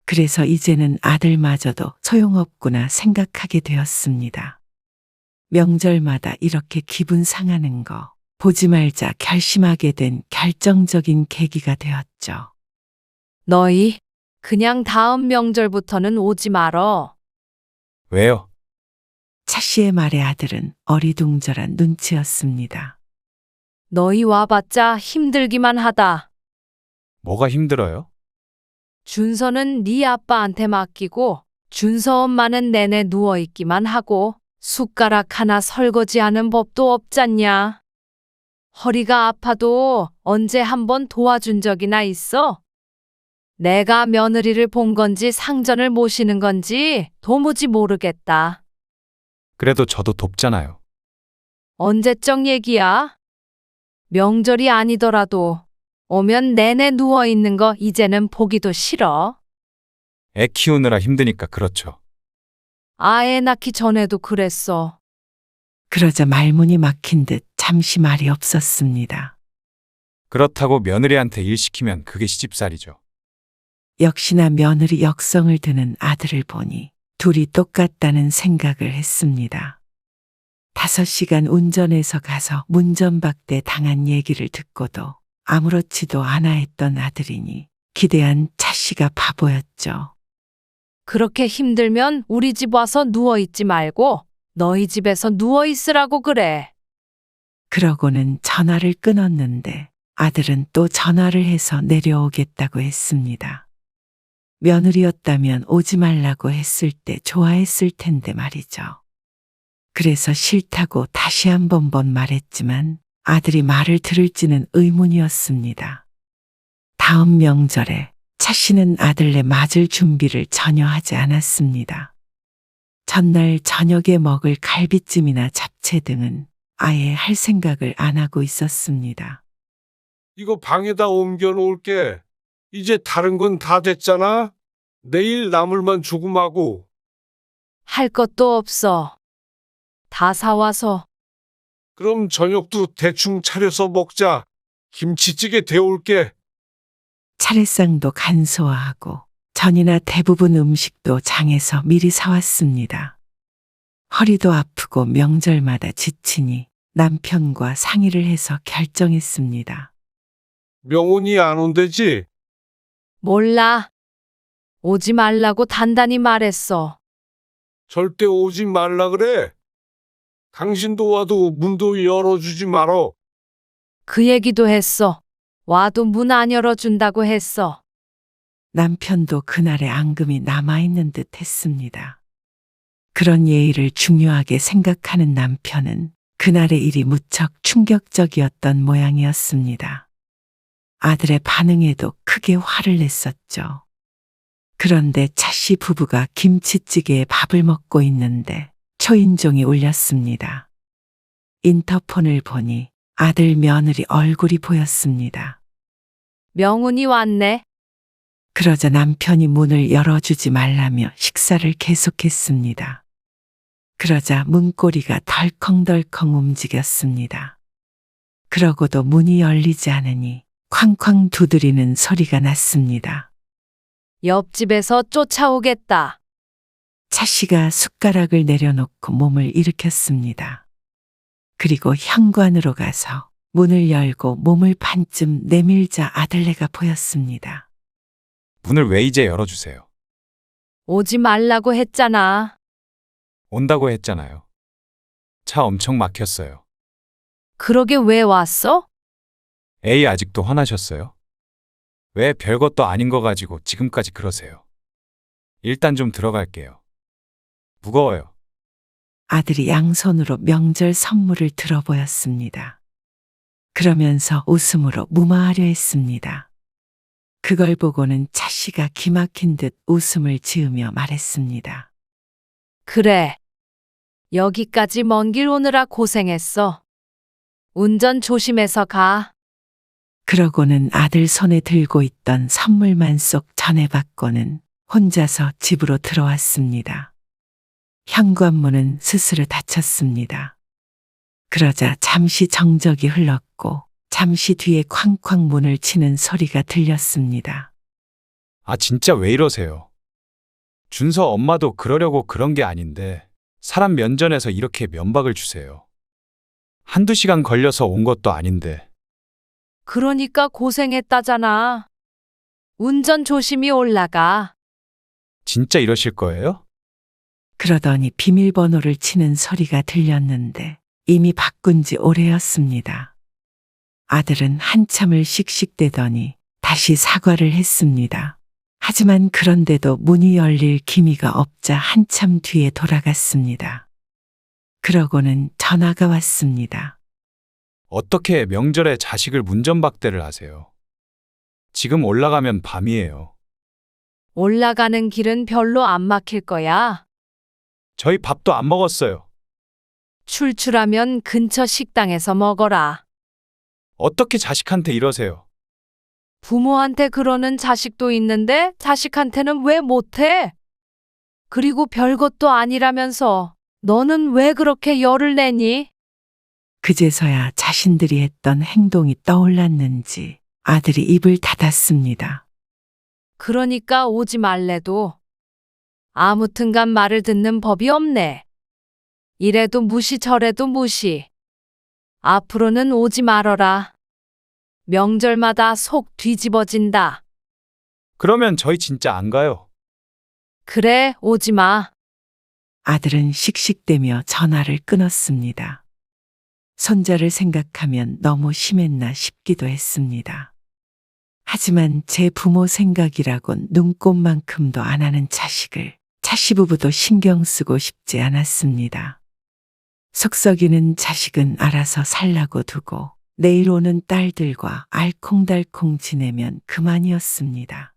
그래서 이제는 아들마저도 소용없구나 생각하게 되었습니다. 명절마다 이렇게 기분 상하는 거 보지 말자 결심하게 된 결정적인 계기가 되었죠. 너희 그냥 다음 명절부터는 오지 말어. 왜요? 차씨의 말에 아들은 어리둥절한 눈치였습니다. 너희 와봤자 힘들기만 하다. 뭐가 힘들어요? 준서는 네 아빠한테 맡기고 준서 엄마는 내내 누워있기만 하고 숟가락 하나 설거지하는 법도 없잖냐. 허리가 아파도 언제 한번 도와준 적이나 있어? 내가 며느리를 본 건지 상전을 모시는 건지 도무지 모르겠다. 그래도 저도 돕잖아요. 언제적 얘기야? 명절이 아니더라도 오면 내내 누워 있는 거 이제는 보기도 싫어. 애 키우느라 힘드니까 그렇죠. 아애 낳기 전에도 그랬어. 그러자 말문이 막힌 듯 잠시 말이 없었습니다. 그렇다고 며느리한테 일 시키면 그게 시집살이죠. 역시나 며느리 역성을 드는 아들을 보니 둘이 똑같다는 생각을 했습니다. 5시간 운전해서 가서 문전박대 당한 얘기를 듣고도 아무렇지도 않아 했던 아들이니 기대한 차씨가 바보였죠. 그렇게 힘들면 우리 집 와서 누워 있지 말고 너희 집에서 누워 있으라고 그래. 그러고는 전화를 끊었는데 아들은 또 전화를 해서 내려오겠다고 했습니다. 며느리였다면 오지 말라고 했을 때 좋아했을 텐데 말이죠. 그래서 싫다고 다시 한 번 말했지만 아들이 말을 들을지는 의문이었습니다. 다음 명절에 차씨는 아들네 맞을 준비를 전혀 하지 않았습니다. 전날 저녁에 먹을 갈비찜이나 잡채 등은 아예 할 생각을 안 하고 있었습니다. 이거 방에다 옮겨 놓을게. 이제 다른 건 다 됐잖아. 내일 나물만 조금 하고. 할 것도 없어. 다 사와서. 그럼 저녁도 대충 차려서 먹자. 김치찌개 데울게. 차례상도 간소화하고 전이나 대부분 음식도 장에서 미리 사왔습니다. 허리도 아프고 명절마다 지치니 남편과 상의를 해서 결정했습니다. 명훈이 안 온대지? 몰라. 오지 말라고 단단히 말했어. 절대 오지 말라 그래. 당신도 와도 문도 열어주지 말어. 그 얘기도 했어. 와도 문 안 열어준다고 했어. 남편도 그날의 앙금이 남아있는 듯 했습니다. 그런 예의를 중요하게 생각하는 남편은 그날의 일이 무척 충격적이었던 모양이었습니다. 아들의 반응에도 크게 화를 냈었죠. 그런데 차씨 부부가 김치찌개에 밥을 먹고 있는데 초인종이 울렸습니다. 인터폰을 보니 아들 며느리 얼굴이 보였습니다. 명훈이 왔네. 그러자 남편이 문을 열어주지 말라며 식사를 계속했습니다. 그러자 문고리가 덜컹덜컹 움직였습니다. 그러고도 문이 열리지 않으니 쾅쾅 두드리는 소리가 났습니다. 옆집에서 쫓아오겠다. 차씨가 숟가락을 내려놓고 몸을 일으켰습니다. 그리고 현관으로 가서 문을 열고 몸을 반쯤 내밀자 아들네가 보였습니다. 문을 왜 이제 열어주세요? 오지 말라고 했잖아. 온다고 했잖아요. 차 엄청 막혔어요. 그러게 왜 왔어? 에이, 아직도 화나셨어요? 왜 별것도 아닌 거 가지고 지금까지 그러세요? 일단 좀 들어갈게요. 무거워요. 아들이 양손으로 명절 선물을 들어보였습니다. 그러면서 웃음으로 무마하려 했습니다. 그걸 보고는 차씨가 기막힌 듯 웃음을 지으며 말했습니다. 그래. 여기까지 먼 길 오느라 고생했어. 운전 조심해서 가. 그러고는 아들 손에 들고 있던 선물만 쏙 전해받고는 혼자서 집으로 들어왔습니다. 현관문은 스스로 닫혔습니다. 그러자 잠시 정적이 흘렀고 잠시 뒤에 쾅쾅 문을 치는 소리가 들렸습니다. 아, 진짜 왜 이러세요? 준서 엄마도 그러려고 그런 게 아닌데 사람 면전에서 이렇게 면박을 주세요. 한두 시간 걸려서 온 것도 아닌데. 그러니까 고생했다잖아. 운전 조심히 올라가. 진짜 이러실 거예요? 그러더니 비밀번호를 치는 소리가 들렸는데 이미 바꾼 지 오래였습니다. 아들은 한참을 씩씩대더니 다시 사과를 했습니다. 하지만 그런데도 문이 열릴 기미가 없자 한참 뒤에 돌아갔습니다. 그러고는 전화가 왔습니다. 어떻게 명절에 자식을 문전박대를 하세요? 지금 올라가면 밤이에요. 올라가는 길은 별로 안 막힐 거야. 저희 밥도 안 먹었어요. 출출하면 근처 식당에서 먹어라. 어떻게 자식한테 이러세요? 부모한테 그러는 자식도 있는데 자식한테는 왜 못해? 그리고 별것도 아니라면서 너는 왜 그렇게 열을 내니? 그제서야 자신들이 했던 행동이 떠올랐는지 아들이 입을 닫았습니다. 그러니까 오지 말래도 아무튼간 말을 듣는 법이 없네. 이래도 무시 저래도 무시. 앞으로는 오지 말어라. 명절마다 속 뒤집어진다. 그러면 저희 진짜 안 가요. 그래, 오지 마. 아들은 씩씩대며 전화를 끊었습니다. 손자를 생각하면 너무 심했나 싶기도 했습니다. 하지만 제 부모 생각이라곤 눈꼽만큼도 안 하는 자식을 차시부부도 신경 쓰고 싶지 않았습니다. 속썩이는 자식은 알아서 살라고 두고 내일 오는 딸들과 알콩달콩 지내면 그만이었습니다.